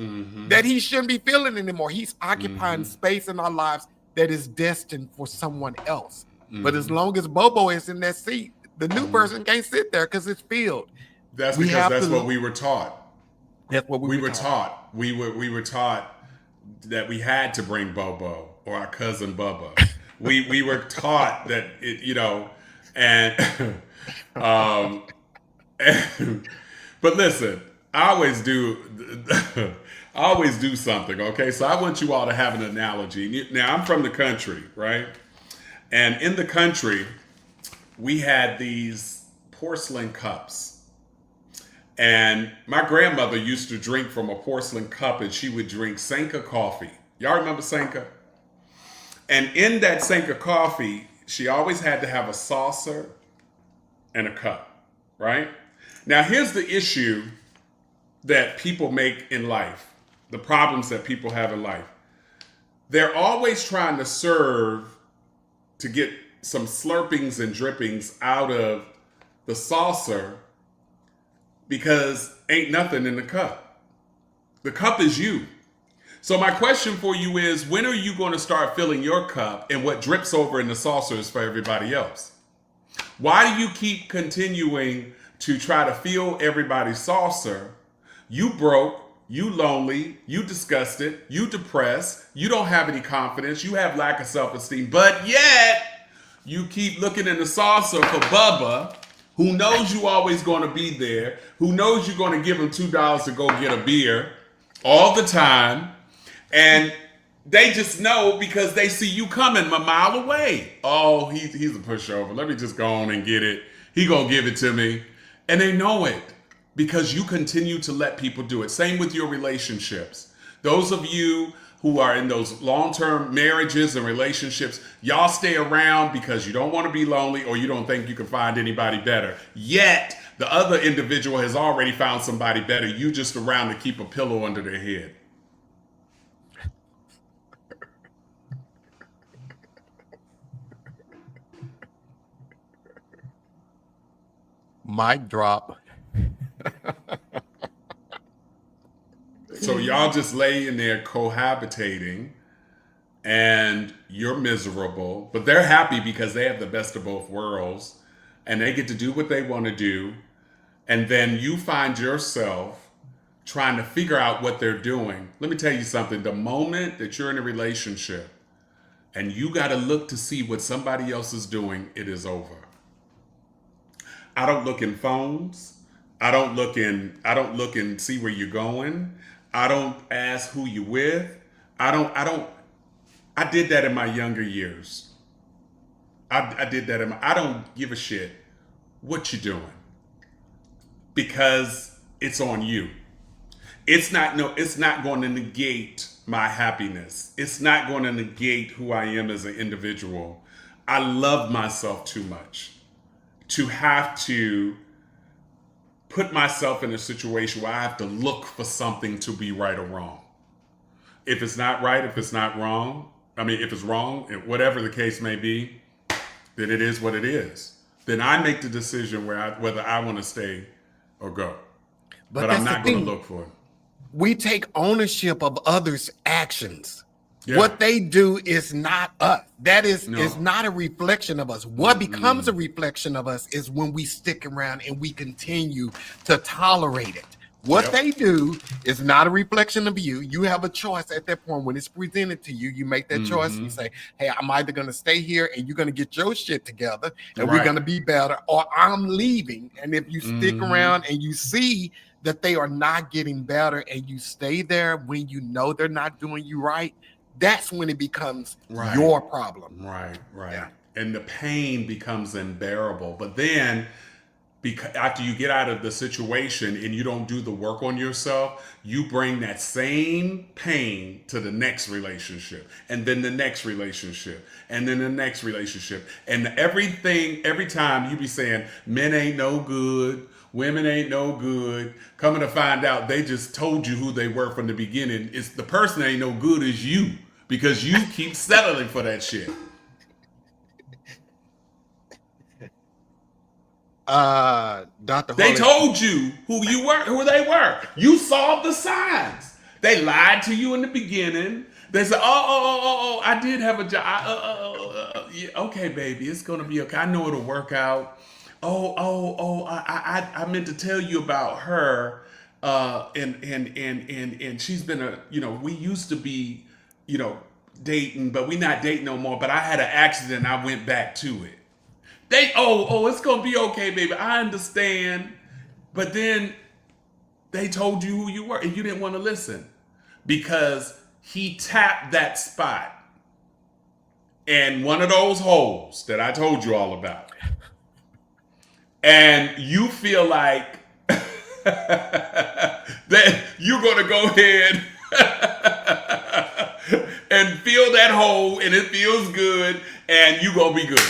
that he shouldn't be filling anymore. He's occupying space in our lives that is destined for someone else. But as long as Bobo is in that seat, the new person can't sit there because it's filled. That's because that's what we were taught. That's what we were taught. We were taught that we had to bring Bobo or our cousin Bubba. we were taught that it, you know, and but listen, I always do something, okay? So I want you all to have an analogy. Now I'm from the country, right? And in the country, we had these porcelain cups. And my grandmother used to drink from a porcelain cup, and she would drink Sanka coffee. Y'all remember Sanka? And in that Sanka coffee, she always had to have a saucer and a cup, right? Now, here's the issue that people make in life, the problems that people have in life. They're always trying to serve to get some slurpings and drippings out of the saucer because ain't nothing in the cup. The cup is you. So my question for you is, when are you going to start filling your cup, and what drips over in the saucer is for everybody else? Why do you keep continuing to try to fill everybody's saucer? You broke, you lonely, you disgusted, you depressed, you don't have any confidence, you have lack of self-esteem, but yet you keep looking in the saucer for Bubba, who knows you always going to be there, who knows you're going to give him $2 to go get a beer all the time, and they just know because they see you coming a mile away. Oh, he's a pushover. Let me just go on and get it. He gonna give it to me. And they know it because you continue to let people do it. Same with your relationships. Those of you who are in those long-term marriages and relationships, y'all stay around because you don't want to be lonely or you don't think you can find anybody better. Yet, the other individual has already found somebody better. You just around to keep a pillow under their head. Mic drop. So y'all just lay in there cohabitating and you're miserable, but they're happy because they have the best of both worlds and they get to do what they want to do. And then you find yourself trying to figure out what they're doing. Let me tell you something. The moment that you're in a relationship and you got to look to see what somebody else is doing, it is over. I don't look in phones. I don't look and see where you're going. I don't ask who you with. I did that in my younger years. I did that I don't give a shit what you're doing because it's on you. It's not going to negate my happiness. It's not going to negate who I am as an individual. I love myself too much to have to put myself in a situation where I have to look for something to be right or wrong. If it's not right, if it's not wrong, if it's wrong, whatever the case may be, then it is what it is. Then I make the decision whether I want to stay or go. But I'm not going to look for it. We take ownership of others' actions. Yeah. What they do is not us. That is not a reflection of us. What becomes a reflection of us is when we stick around and we continue to tolerate it. What they do is not a reflection of you. You have a choice at that point. When it's presented to you, you make that choice and you say, hey, I'm either going to stay here and you're going to get your shit together and we're going to be better, or I'm leaving. And if you stick around and you see that they are not getting better and you stay there when you know they're not doing you right, that's when it becomes your problem. Right. Yeah. And the pain becomes unbearable. But then after you get out of the situation and you don't do the work on yourself, you bring that same pain to the next relationship, and then the next relationship, and then the next relationship. And every time you be saying, men ain't no good, women ain't no good, coming to find out they just told you who they were from the beginning. It's the person that ain't no good is you, because you keep settling for that shit. Dr. They Harley, told you who they were. You saw the signs. They lied to you in the beginning. They said, oh, I did have a job. Yeah, okay, baby, it's gonna be okay. I know it'll work out. I meant to tell you about her. And she's been we used to be, dating, but we not dating no more. But I had an accident. I went back to it. It's gonna be okay, baby. I understand. But then they told you who you were and you didn't want to listen because he tapped that spot and one of those holes that I told you all about. And you feel like that you're gonna go ahead and fill that hole and it feels good and you gonna be good.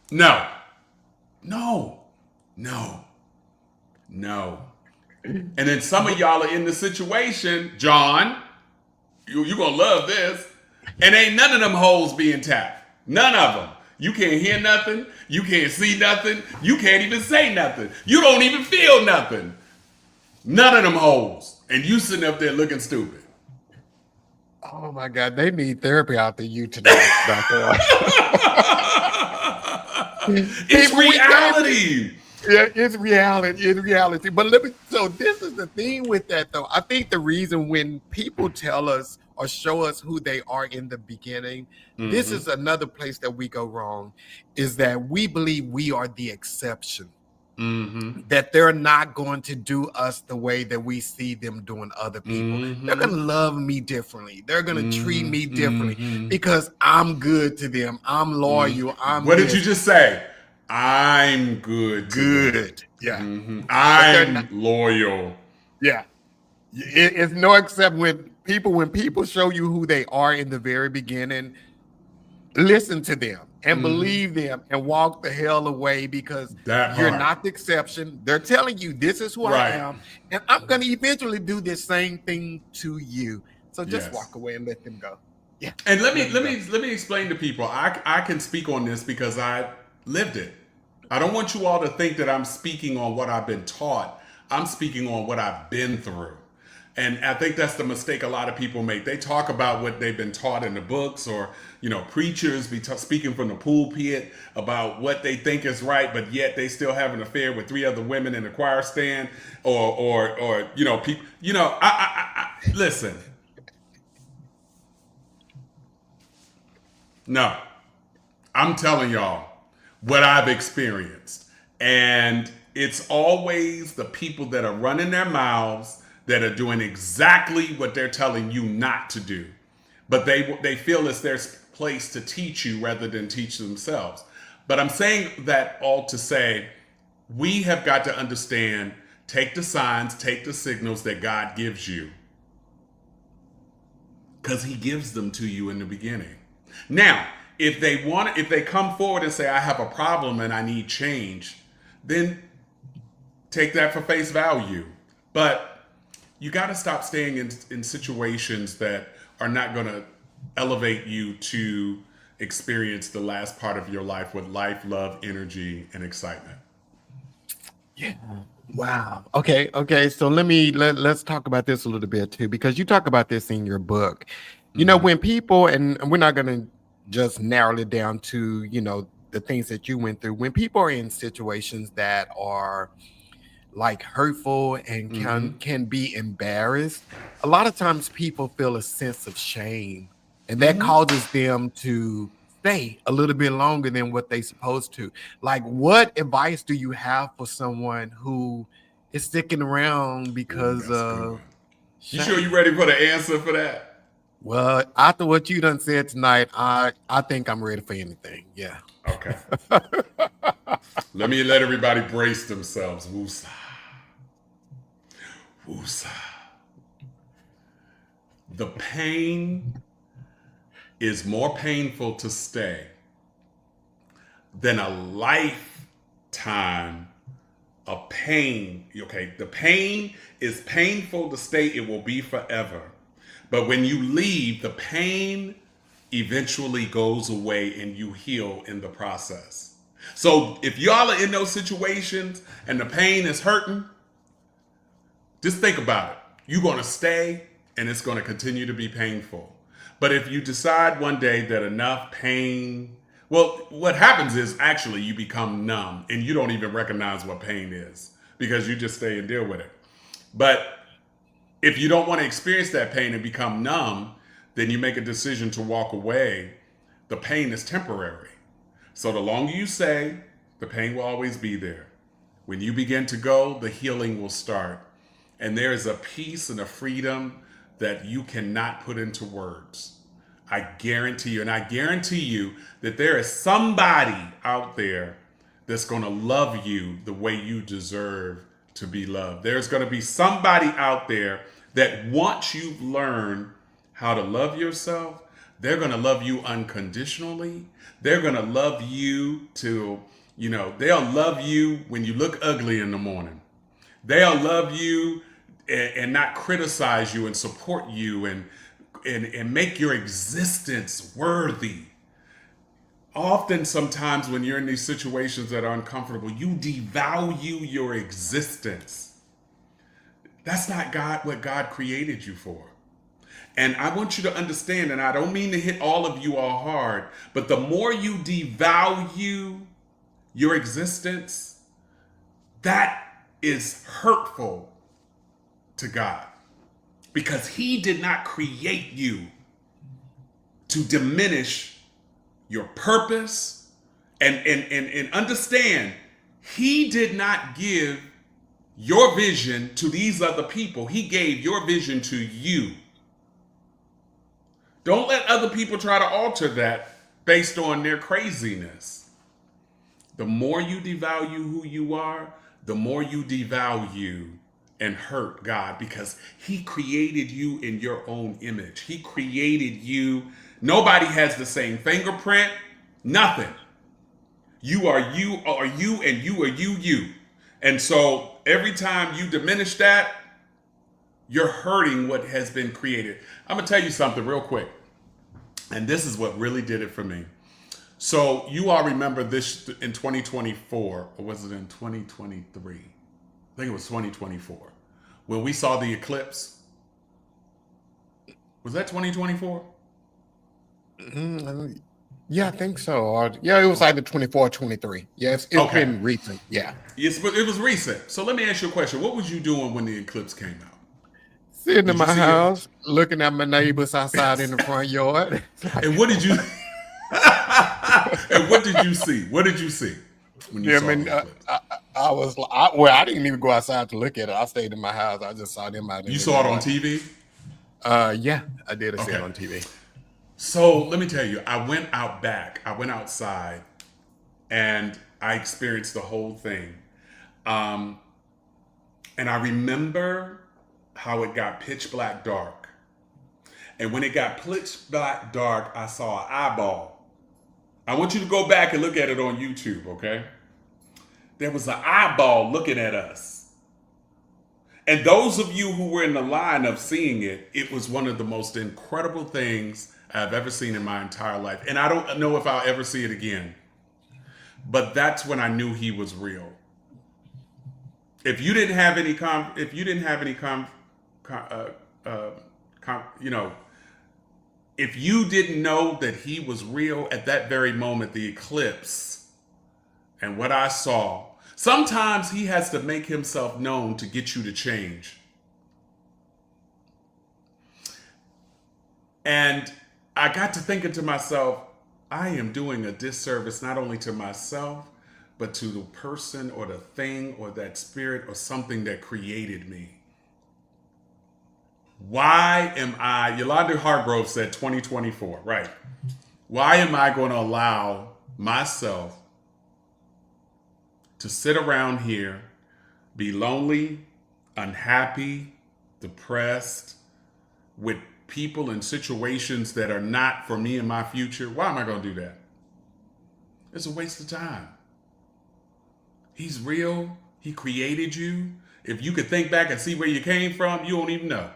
No. And then some of y'all are in the situation, John, you're going to love this, and ain't none of them holes being tapped. None of them. You can't hear nothing. You can't see nothing. You can't even say nothing. You don't even feel nothing. None of them hoes. And you sitting up there looking stupid. Oh my God, they need therapy out the you tonight, Doctor. It's People, we came. reality. Yeah, it's reality. It's reality. But let me. So this is the thing with that, though. I think the reason when people tell us or show us who they are in the beginning, this Mm-hmm. is another place that we go wrong, is that we believe we are the exception. Mm-hmm. That they're not going to do us the way that we see them doing other people. They're Mm-hmm. going to love me differently. They're going to treat me differently Mm-hmm. because I'm good to them. I'm loyal. I'm What did you this just say? I'm good to them. good. Yeah. But they're not. I'm loyal. Yeah. It's no except when people show you who they are in the very beginning, listen to them and Mm-hmm. believe them and walk the hell away because That you're part. not the exception. They're telling you this is who I Right. am, and I'm going to eventually do the same thing to you. So just Yes. walk away and let them go. Yeah. And let me Let them let go. me let me explain to people. I can speak on this because I lived it. I don't want you all to think that I'm speaking on what I've been taught. I'm speaking on what I've been through. And I think that's the mistake a lot of people make. They talk about what they've been taught in the books, or preachers be speaking from the pulpit about what they think is right, but yet they still have an affair with three other women in the choir stand, or people. Listen. No, I'm telling y'all what I've experienced. And it's always the people that are running their mouths that are doing exactly what they're telling you not to do. But they feel it's their place to teach you rather than teach themselves. But I'm saying that all to say we have got to understand, take the signs, take the signals that God gives you, because he gives them to you in the beginning. Now, if they come forward and say, I have a problem and I need change, then take that for face value. But you got to stop staying in situations that are not going to elevate you to experience the last part of your life with life, love, energy, and excitement. Yeah. Wow. Okay. So let's talk about this a little bit too, because you talk about this in your book. Mm-hmm. When people, and we're not gonna just narrow it down to, the things that you went through. When people are in situations that are like hurtful and Mm-hmm. can be embarrassed, a lot of times people feel a sense of shame, and that Mm-hmm. causes them to stay a little bit longer than what they supposed to. Like, what advice do you have for someone who is sticking around Ooh, because that's a good one. of You sure you shame? ready for the answer for that? Well, after what you done said tonight, I think I'm ready for anything. Yeah. Okay. Let everybody brace themselves. Woosah. Woosah. The pain is more painful to stay than a lifetime of pain. Okay, the pain is painful to stay, it will be forever. But when you leave, the pain eventually goes away and you heal in the process. So if y'all are in those situations and the pain is hurting, just think about it. You're going to stay and it's going to continue to be painful. But if you decide one day that enough pain, well, what happens is actually you become numb and you don't even recognize what pain is because you just stay and deal with it. But if you don't want to experience that pain and become numb, then you make a decision to walk away. The pain is temporary. So the longer you stay, the pain will always be there. When you begin to go, the healing will start. And there is a peace and a freedom that you cannot put into words. I guarantee you, and I guarantee you that there is somebody out there that's going to love you the way you deserve to be loved. There's going to be somebody out there that once you've learned how to love yourself, they're going to love you unconditionally. They're going to love you they'll love you when you look ugly in the morning. They'll love you and not criticize you and support you and make your existence worthy. Often, sometimes when you're in these situations that are uncomfortable, you devalue your existence. That's not God, what God created you for. And I want you to understand, and I don't mean to hit all of you all hard, but the more you devalue your existence, that is hurtful to God, because He did not create you to diminish your purpose. And understand, He did not give your vision to these other people. He gave your vision to you. Don't let other people try to alter that based on their craziness. The more you devalue who you are, the more you devalue and hurt God, because He created you in your own image. He created you. Nobody has the same fingerprint, nothing. You are you, and you are you. And so every time you diminish that, you're hurting what has been created. I'm going to tell you something real quick. And this is what really did it for me. So you all remember this in 2024, or was it in 2023? I think it was 2024, when we saw the eclipse. Was that 2024? Yeah, I think so. Or, yeah, it was either 24 or 23. Yeah, it's Okay. been recent. Yeah. Yes, but it was recent. So let me ask you a question. What was you doing when the eclipse came out? Sitting in Did you my see it? house, looking at my neighbors outside in the front yard. And what did you and what did you see? What did you see when you Yeah, I saw mean, the eclipse? I was, I didn't even go outside to look at it. I stayed in my house. I just saw them out in You the saw it on yard. TV? Yeah, I did see it Okay. on TV. So let me tell you, I went out back. I went outside, and I experienced the whole thing. And I remember how it got pitch black dark. And when it got pitch black dark, I saw an eyeball. I want you to go back and look at it on YouTube, okay? There was an eyeball looking at us. And those of you who were in the line of seeing it, it was one of the most incredible things I've ever seen in my entire life. And I don't know if I'll ever see it again. But that's when I knew He was real. If you didn't have any if you didn't know that He was real at that very moment, the eclipse and what I saw, sometimes He has to make Himself known to get you to change. And I got to thinking to myself, I am doing a disservice not only to myself, but to the person or the thing or that spirit or something that created me. Why am I, Yolanda Hargrove said 2024, right? Why am I going to allow myself to sit around here, be lonely, unhappy, depressed, with people and situations that are not for me and my future? Why am I going to do that? It's a waste of time. He's real. He created you. If you could think back and see where you came from, you don't even know.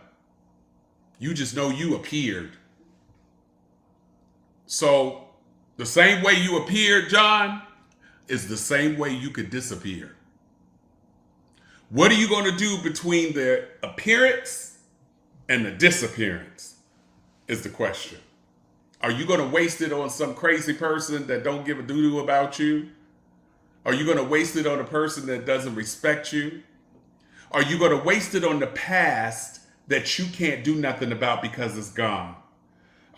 You just know you appeared. So the same way you appeared, John, is the same way you could disappear. What are you going to do between the appearance and the disappearance is the question. Are you going to waste it on some crazy person that don't give a doo-doo about you? Are you going to waste it on a person that doesn't respect you? Are you going to waste it on the past that you can't do nothing about because it's gone?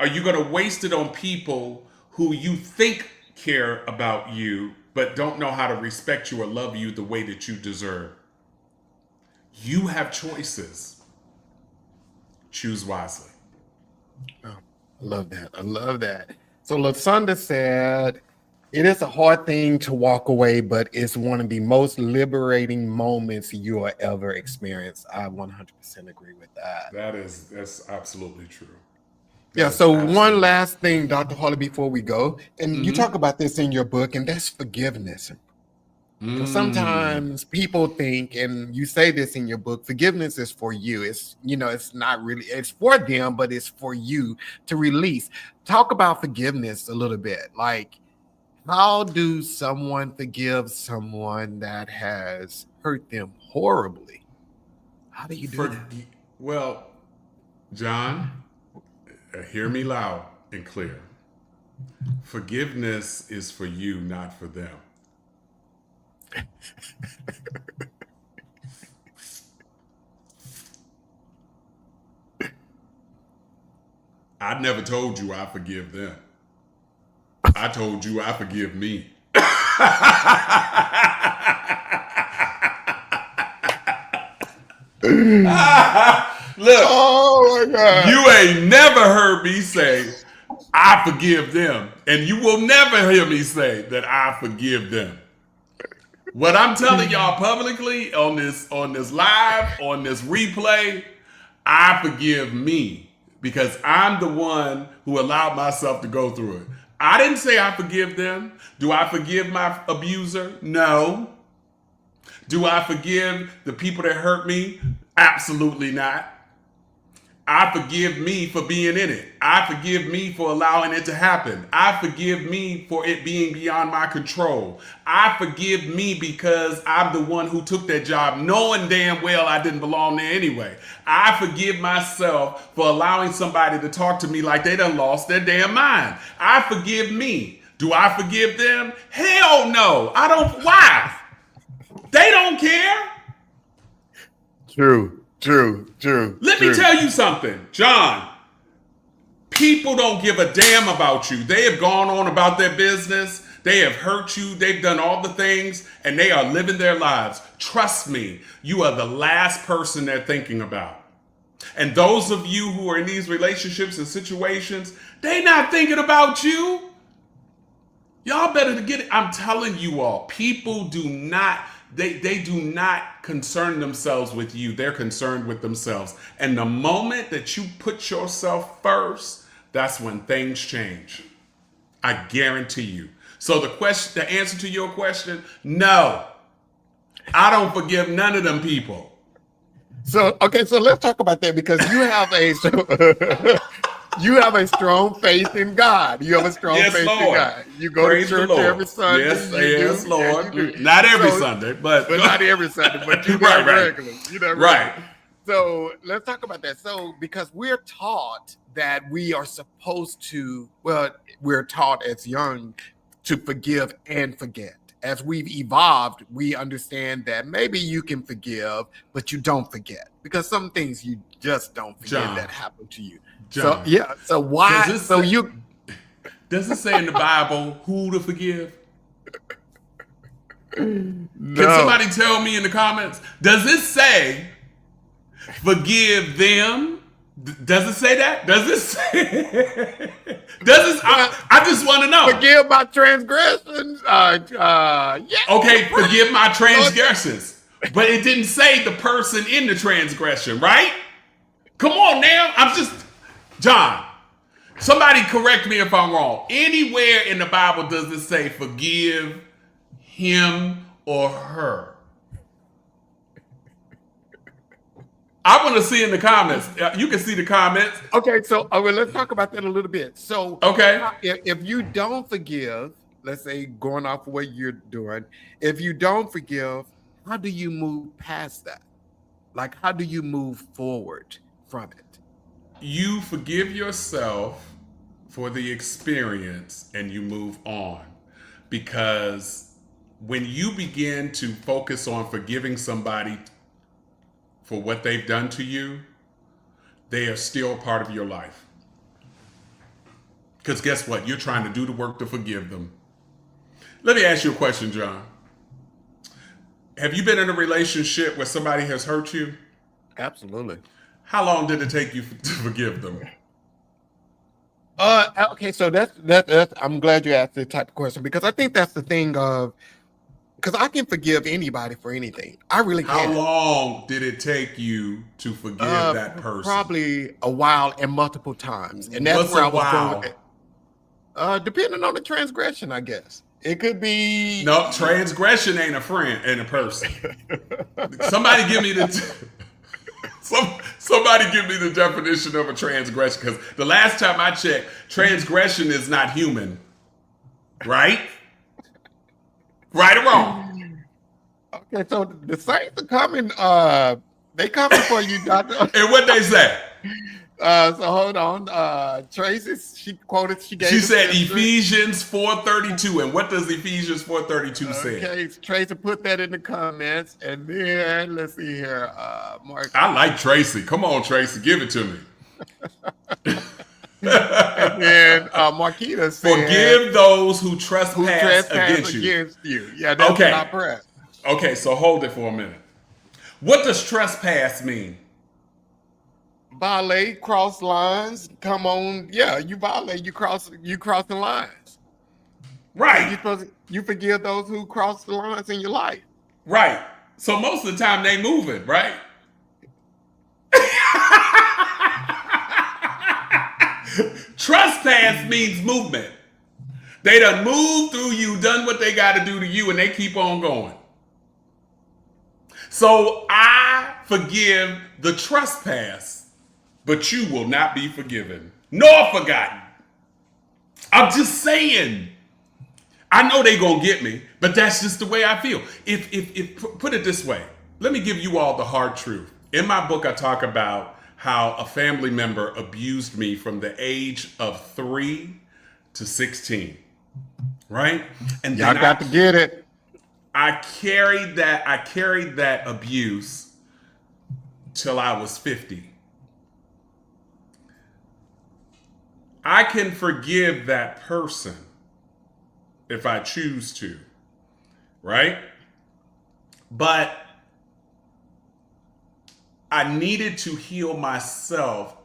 Are you going to waste it on people who you think care about you but don't know how to respect you or love you the way that you deserve? You have choices. Choose wisely. Oh, I love that. I love that. So Lasunda said, it is a hard thing to walk away, but it's one of the most liberating moments you will ever experience. I 100% agree with that. That's absolutely true. Yeah, so one last thing, Dr. Harley, before we go, and you talk about this in your book, and that's forgiveness. Because sometimes people think, and you say this in your book, forgiveness is for you. It's, it's not really, it's for them, but it's for you to release. Talk about forgiveness a little bit. Like, How do someone forgive someone that has hurt them horribly? How do you do For that? well, John, hear me loud and clear. Forgiveness is for you, not for them. I never told you I forgive them. I told you I forgive me. Look, Oh my God. you ain't never heard me say, I forgive them. And you will never hear me say that I forgive them. What I'm telling y'all publicly on this live, on this replay, I forgive me because I'm the one who allowed myself to go through it. I didn't say I forgive them. Do I forgive my abuser? No. Do I forgive the people that hurt me? Absolutely not. I forgive me for being in it. I forgive me for allowing it to happen. I forgive me for it being beyond my control. I forgive me because I'm the one who took that job knowing damn well I didn't belong there anyway. I forgive myself for allowing somebody to talk to me like they done lost their damn mind. I forgive me. Do I forgive them? Hell no. I don't. Why? They don't care. True. Let me tell you something, John. People don't give a damn about you. They have gone on about their business. They have hurt you. They've done all the things and they are living their lives. Trust me, you are the last person they're thinking about. And those of you who are in these relationships and situations, they're not thinking about you. Y'all better get it. I'm telling you all, people do not, they do not concern themselves with you. They're concerned with themselves. And the moment that you put yourself first, that's when things change. I guarantee you. So the answer to your question, no. I don't forgive none of them people. So let's talk about that because you have you have a strong faith in God. You have a strong faith in God. You go Praise to church every Sunday. Yes, Lord. You do. Not every Sunday, but not every Sunday, but you do right. regularly. You know, right. So let's talk about that. So because we're taught that we are supposed to, we're taught as young to forgive and forget. As we've evolved, we understand that maybe you can forgive, but you don't forget because some things you just don't forget that happened to you. John, So why? Does it say in the Bible who to forgive? No. Can somebody tell me in the comments? Does it say forgive them? Does it say that? Does it say? I just want to know. Forgive my transgressions. Yeah. Okay, forgive my transgressions. But it didn't say the person in the transgression, right? Come on now. John, somebody correct me if I'm wrong. Anywhere in the Bible does it say forgive him or her? I want to see in the comments. You can see the comments. Okay, so let's talk about that a little bit. So, okay, if you don't forgive, let's say going off of what you're doing, if you don't forgive, how do you move past that? Like, how do you move forward from it? You forgive yourself for the experience and you move on. Because when you begin to focus on forgiving somebody for what they've done to you, they are still part of your life. Because guess what? You're trying to do the work to forgive them. Let me ask you a question, John. Have you been in a relationship where somebody has hurt you? Absolutely. How long did it take you to forgive them? Okay, so that's I'm glad you asked that type of question because I think that's the thing of because I can forgive anybody for anything. I really can. How long did it take you to forgive that person? Probably a while and multiple times. And that's where I was going with it. Depending on the transgression, I guess. It could be no transgression ain't a friend and a person. Somebody give me somebody give me the definition of a transgression because the last time I checked, transgression is not human, right? Right or wrong? Okay, so the Saints are coming. They coming for you, Doctor. And what they say? So hold on. Tracy, she She gave the said scripture. Ephesians 4:32. And what does Ephesians 4:32 say? Okay, Tracy put that in the comments, and then let's see here. Mark, I like Tracy. Come on, Tracy, give it to me. and then Marquita said, Forgive those who "Who trespass trespass against you. against you?" Yeah, that's what I Okay. pressed. Okay, so hold it for a minute. What does trespass mean? Violate, cross lines. Come on, yeah, you violate. You cross the lines. So Right. you forgive those who cross the lines in your life. Right. So most of the time they moving, right? Trespass means movement. They done moved through you, done what they got to do to you, and they keep on going. So I forgive the trespass, but you will not be forgiven nor forgotten. I'm just saying. I know they gonna get me, but that's just the way I feel. If put it this way, let me give you all the hard truth. In my book, I talk about how a family member abused me from the age of 3 to 16. Right? And Y'all then got to get it. I carried that abuse till I was 50. I can forgive that person if I choose to, right? But I needed to heal myself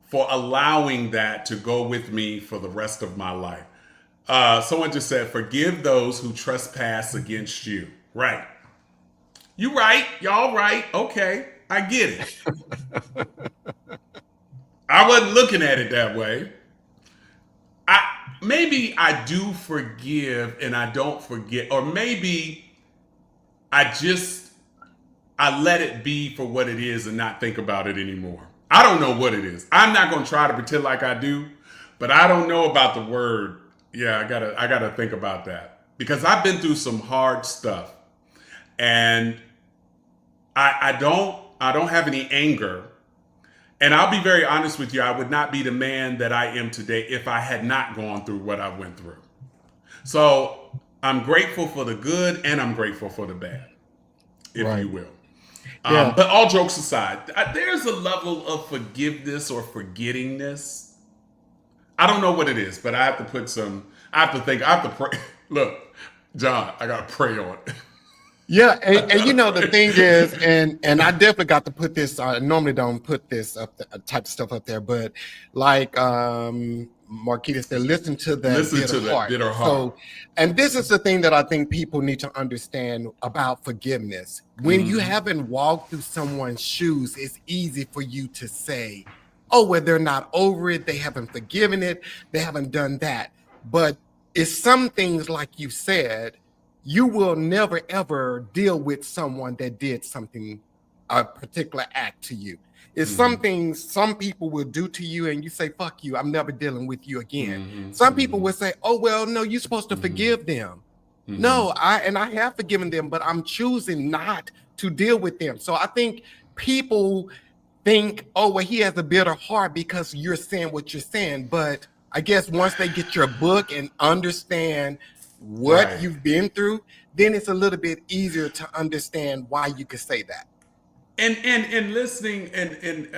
for allowing that to go with me for the rest of my life. Someone just said, forgive those who trespass against you. Right. You right. Y'all right. Okay. I get it. I wasn't looking at it that way. Maybe I do forgive and I don't forget, or maybe I let it be for what it is and not think about it anymore. I don't know what it is. I'm not going to try to pretend like I do, but I don't know about the word. Yeah, I gotta think about that because I've been through some hard stuff, and I don't have any anger. And I'll be very honest with you, I would not be the man that I am today if I had not gone through what I went through. So I'm grateful for the good and I'm grateful for the bad, if Right. you will. Yeah. But all jokes aside, there's a level of forgiveness or forgettingness. I don't know what it is, but I have to I have to pray. Look, John, I got to pray on it. Yeah, and you know the thing is, and I definitely got to put this. I normally don't put this up, type of stuff up there, but like Marquita said, listen to that Listen bitter to that heart. bitter heart. So, and this is the thing that I think people need to understand about forgiveness. When you haven't walked through someone's shoes, it's easy for you to say, "Oh, well, they're not over it. They haven't forgiven it. They haven't done that." But it's some things, like you said, you will never ever deal with someone that did something, a particular act to you. It's some things some people will do to you and you say, fuck you, I'm never dealing with you again. Some people will say, oh, well, no, you're supposed to forgive them. No, I have forgiven them, but I'm choosing not to deal with them. So I think people think, oh, well, he has a bitter heart because you're saying what you're saying. But I guess once they get your book and understand what Right. you've been through, then it's a little bit easier to understand why you could say that. And listening and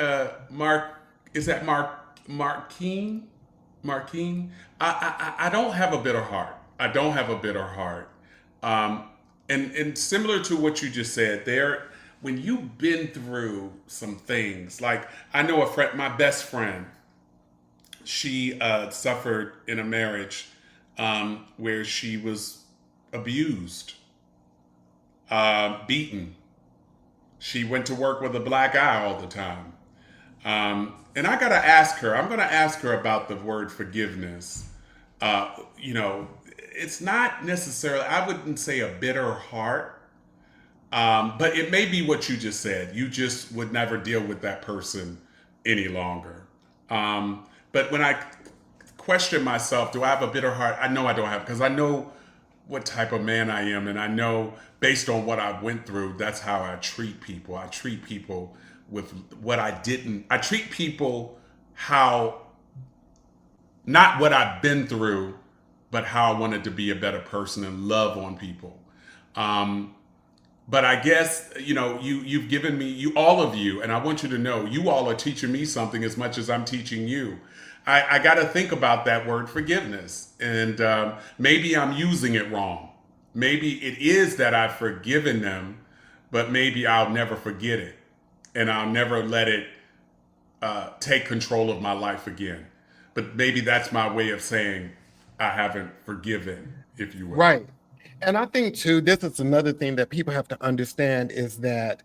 Mark, is that Markeen? Markeen? I don't have a bitter heart. I don't have a bitter heart. And similar to what you just said, there when you've been through some things, like I know a friend, my best friend, she suffered in a marriage where she was abused, beaten. She went to work with a black eye all the time. And I gotta ask her. I'm gonna ask her about the word forgiveness. You know, it's not necessarily. I wouldn't say a bitter heart, but it may be what you just said. You just would never deal with that person any longer. But when I question myself, do I have a bitter heart? I know I don't have because I know what type of man I am, and I know based on what I went through, that's how I treat people. I treat people with what I didn't. I treat people how, not what I've been through, but how I wanted to be a better person and love on people. Um, but I guess, you've given me, all of you, and I want you to know, you all are teaching me something as much as I'm teaching you. I got to think about that word forgiveness, and maybe I'm using it wrong. Maybe it is that I've forgiven them, but maybe I'll never forget it, and I'll never let it take control of my life again. But maybe that's my way of saying I haven't forgiven, if you will. Right. And I think too, this is another thing that people have to understand is that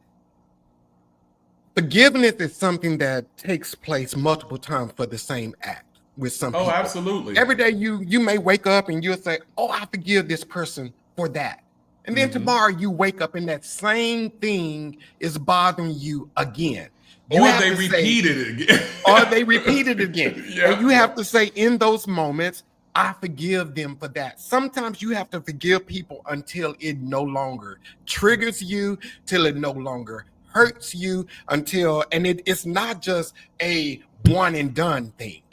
forgiveness is something that takes place multiple times for the same act with some Oh, people. absolutely. Every day you may wake up and you'll say, oh, I forgive this person for that. And then tomorrow you wake up and that same thing is bothering you again. You Or have they to say- repeated it again. or they repeat it again. Yeah. And you have to say in those moments, I forgive them for that. Sometimes you have to forgive people until it no longer triggers you, till it no longer hurts you, and it's not just a one and done thing.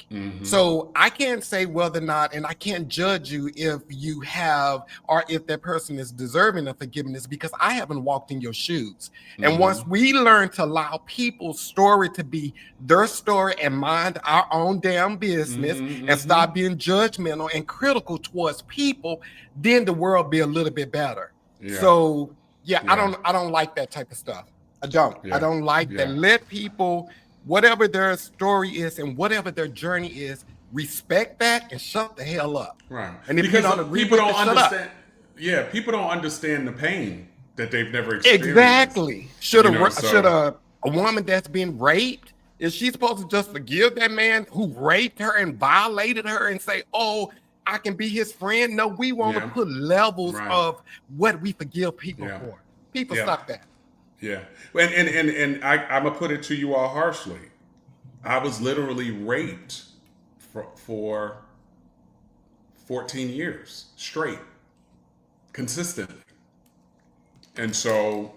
So I can't say whether or not, and I can't judge you if you have, or if that person is deserving of forgiveness, because I haven't walked in your shoes. And once we learn to allow people's story to be their story and mind our own damn business and stop being judgmental and critical towards people, then the world be a little bit better. Yeah. So I don't like that type of stuff. I don't. Yeah. I don't like that. Let people, whatever their story is and whatever their journey is, respect that and shut the hell up. Right. And if because you don't agree people with don't it, shut up. understand. Yeah, people don't understand the pain that they've never experienced. Exactly. Should So- a woman that's been raped, is she supposed to just forgive that man who raped her and violated her and say, oh, I can be his friend? No, we want to put levels of what we forgive people for. People stop that. Yeah. And I'm going to put it to you all harshly. I was literally raped for 14 years straight, consistently. And so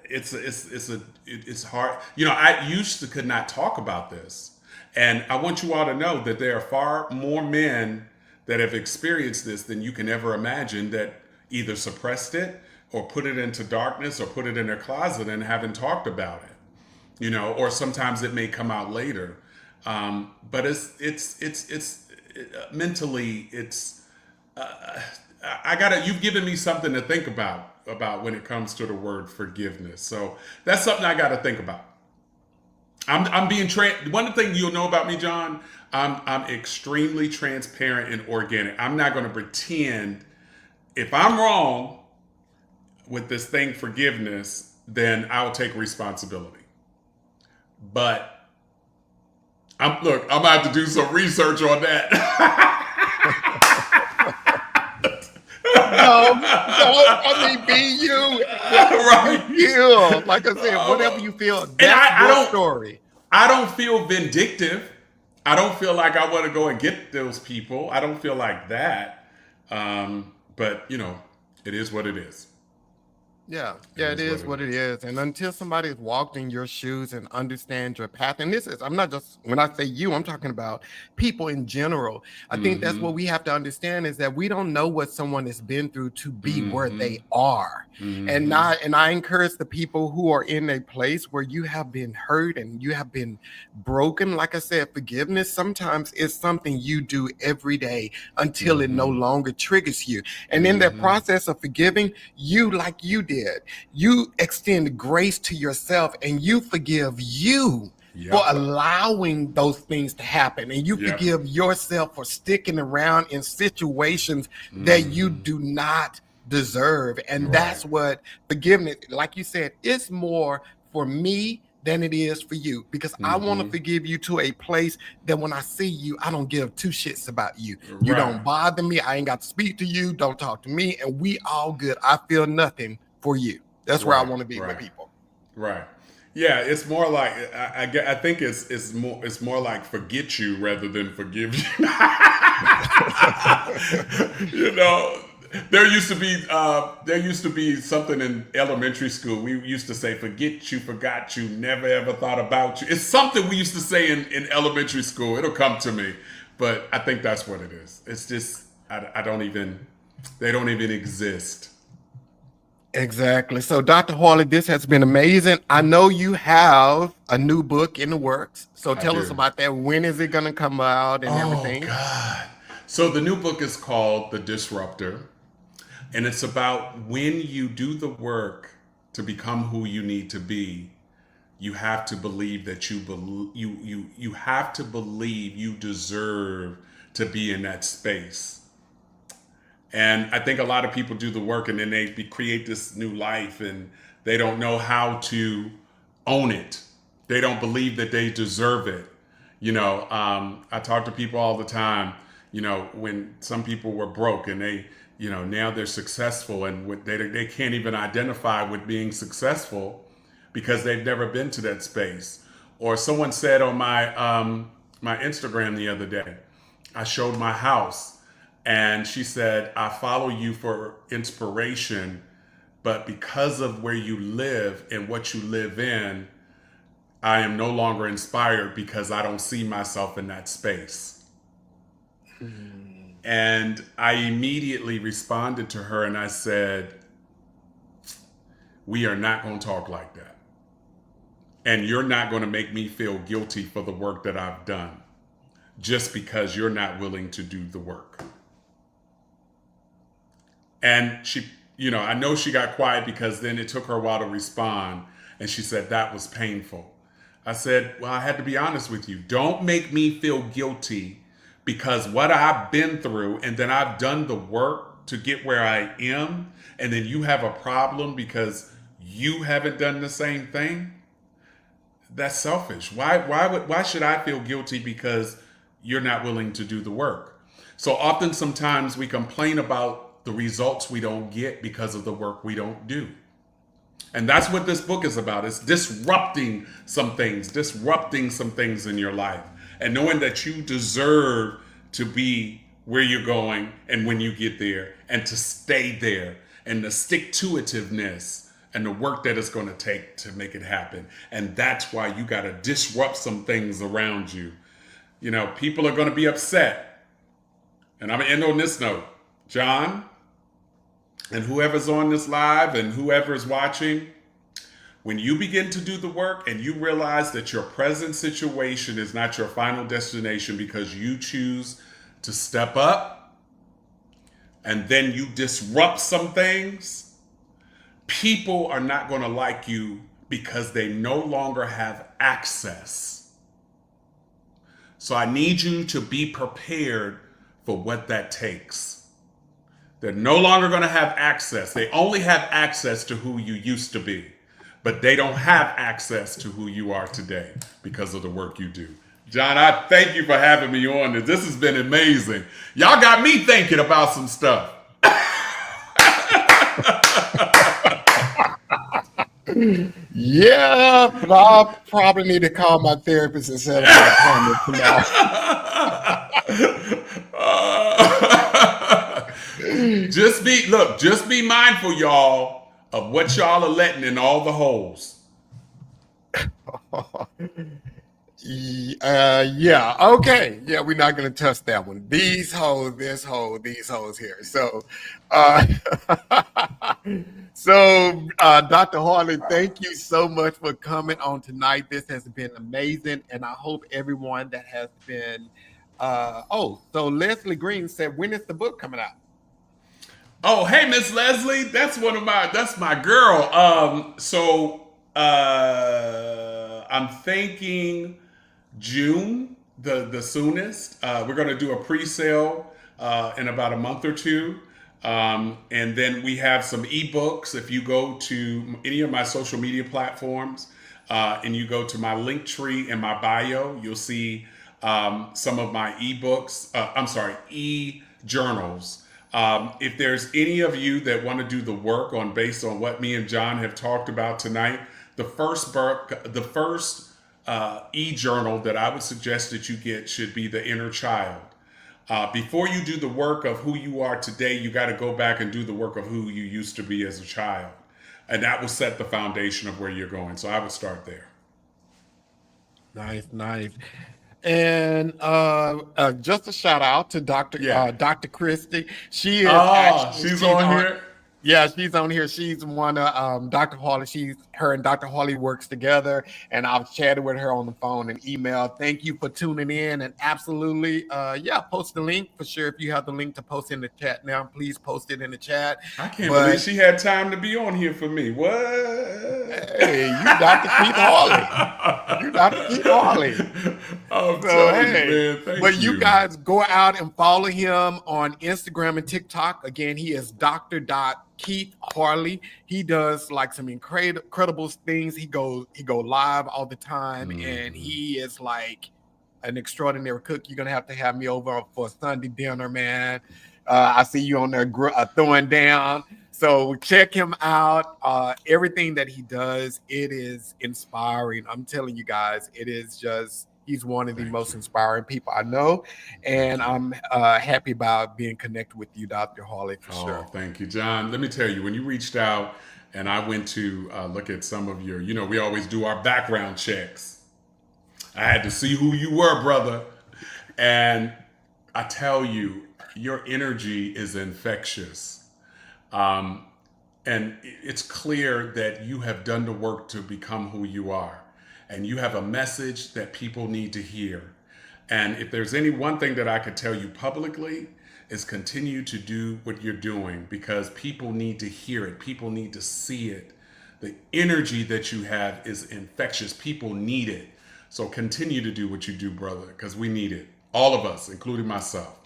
it's hard. I used to could not talk about this. And I want you all to know that there are far more men that have experienced this than you can ever imagine, that either suppressed it or put it into darkness or put it in their closet and haven't talked about it. Or sometimes it may come out later. But it's mentally, you've given me something to think about when it comes to the word forgiveness. So that's something I got to think about. I'm being one thing you'll know about me, John, I'm extremely transparent and organic. I'm not going to pretend. If I'm wrong with this thing, forgiveness, then I'll take responsibility. But I'm gonna have to do some research on that. Be you. Right. You. Like I said, whatever you feel, that's your story. I don't feel vindictive. I don't feel like I want to go and get those people. I don't feel like that. But it is what it is. Yeah, it is what it is. And until somebody's walked in your shoes and understands your path, and I'm not just, when I say you, I'm talking about people in general. I think that's what we have to understand, is that we don't know what someone has been through to be where they are. And I encourage the people who are in a place where you have been hurt and you have been broken. Like I said, forgiveness sometimes is something you do every day until it no longer triggers you. And in that process of forgiving, like you did, you extend grace to yourself and you forgive you for allowing those things to happen. And you forgive yourself for sticking around in situations that you do not deserve. And that's what forgiveness, like you said, it's more for me than it is for you, because I want to forgive you to a place that when I see you, I don't give two shits about you. You don't bother me. I ain't got to speak to you. Don't talk to me. And we all good. I feel nothing for you. That's where I want to be with people. Right. Yeah, it's more like I think it's more like forget you rather than forgive you. You know, there used to be something in elementary school. We used to say forget you, forgot you, never ever thought about you. It's something we used to say in elementary school. It'll come to me, but I think that's what it is. It's just I don't even they don't even exist. Exactly. So, Dr. Harley, this has been amazing. I know you have a new book in the works. So, I tell us do. about that. When is it going to come out and Oh everything? God. So the new book is called The Disruptor, and it's about when you do the work to become who you need to be, you have to believe that you have to believe you deserve to be in that space. And I think a lot of people do the work and then create this new life and they don't know how to own it. They don't believe that they deserve it. I talk to people all the time, when some people were broke and now they're successful and they can't even identify with being successful because they've never been to that space. Or someone said on my Instagram the other day, I showed my house and she said, I follow you for inspiration, but because of where you live and what you live in, I am no longer inspired because I don't see myself in that space. Mm. And I immediately responded to her and I said, we are not going to talk like that. And you're not going to make me feel guilty for the work that I've done just because you're not willing to do the work. And she, I know she got quiet because then it took her a while to respond. And she said, that was painful. I said, well, I had to be honest with you. Don't make me feel guilty because what I've been through and then I've done the work to get where I am. And then you have a problem because you haven't done the same thing. That's selfish. Why should I feel guilty because you're not willing to do the work? So often sometimes we complain about the results we don't get because of the work we don't do. And that's what this book is about. It's disrupting some things in your life and knowing that you deserve to be where you're going and when you get there and to stay there and the stick to itiveness and the work that it's going to take to make it happen. And that's why you got to disrupt some things around you. People are going to be upset. And I'm going to end on this note. John, and whoever's on this live and whoever's watching, when you begin to do the work and you realize that your present situation is not your final destination because you choose to step up and then you disrupt some things, people are not going to like you because they no longer have access. So I need you to be prepared for what that takes. They're no longer going to have access. They only have access to who you used to be, but they don't have access to who you are today because of the work you do. John, I thank you for having me on this. This has been amazing. Y'all got me thinking about some stuff. Yeah, but I'll probably need to call my therapist and set up an appointment tomorrow. Just be mindful, y'all, of what y'all are letting in all the holes. Yeah, okay. Yeah, we're not going to touch that one. These hoes, this hole, these hoes here. So, uh, Dr. Harley, thank you so much for coming on tonight. This has been amazing, and I hope everyone that has been. So Leslie Green said, when is the book coming out? Oh, hey, Miss Leslie, that's my girl. I'm thinking June, the soonest. We're going to do a pre-sale in about a month or two. And then we have some ebooks. If you go to any of my social media platforms and you go to my link tree in my bio, you'll see some of my ebooks. E-journals. If there's any of you that want to do the work based on what me and John have talked about tonight, the first e-journal that I would suggest that you get should be The Inner Child. Before you do the work of who you are today, you got to go back and do the work of who you used to be as a child. And that will set the foundation of where you're going. So I would start there. Nice, nice. And just a shout out to Dr. Christy. She is she's on here. Yeah, she's on here. She's one of Dr. Harley. Her and Dr. Harley works together, and I've chatted with her on the phone and email. Thank you for tuning in, and absolutely, post the link for sure. If you have the link to post in the chat now, please post it in the chat. I can't believe she had time to be on here for me. What? Hey, you Dr. Keith Harley. You Dr. Keith Harley. Oh, so, hey, man, thank you. You guys go out and follow him on Instagram and TikTok. Again, he is Dr. Keith Harley. He does like some incredible things. He go live all the time, and he is like an extraordinary cook. You're gonna have to have me over for Sunday dinner, man. I see you on there throwing down. So check him out. Everything that he does, it is inspiring. I'm telling you guys, it is just. He's one of the most inspiring people I know, and I'm happy about being connected with you, Dr. Harley, for sure. Thank you, John. Let me tell you, when you reached out and I went to look at some of your, we always do our background checks. I had to see who you were, brother. And I tell you, your energy is infectious. And it's clear that you have done the work to become who you are. And you have a message that people need to hear. And if there's any one thing that I could tell you publicly is continue to do what you're doing, because people need to hear it. People need to see it. The energy that you have is infectious. People need it. So continue to do what you do, brother, because we need it. All of us, including myself.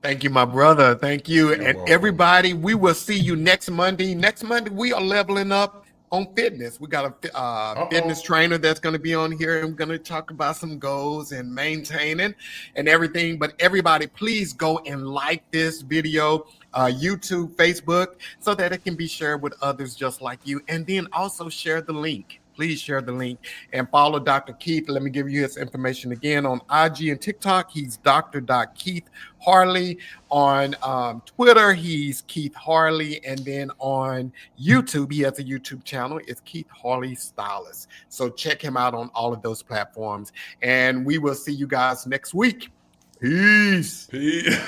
Thank you, my brother. Thank you. You're welcome. Everybody, we will see you next Monday. Next Monday, we are leveling up on fitness. We got a fitness trainer that's going to be on here, and we're going to talk about some goals and maintaining and everything. But everybody, please go and like this video, YouTube, Facebook, so that it can be shared with others just like you. And then also share the link. Please share the link and follow Dr. Keith. Let me give you his information again on IG and TikTok. He's Dr. Keith Harley. On Twitter, he's Keith Harley. And then on YouTube, he has a YouTube channel. It's Keith Harley Stylist. So check him out on all of those platforms. And we will see you guys next week. Peace. Peace.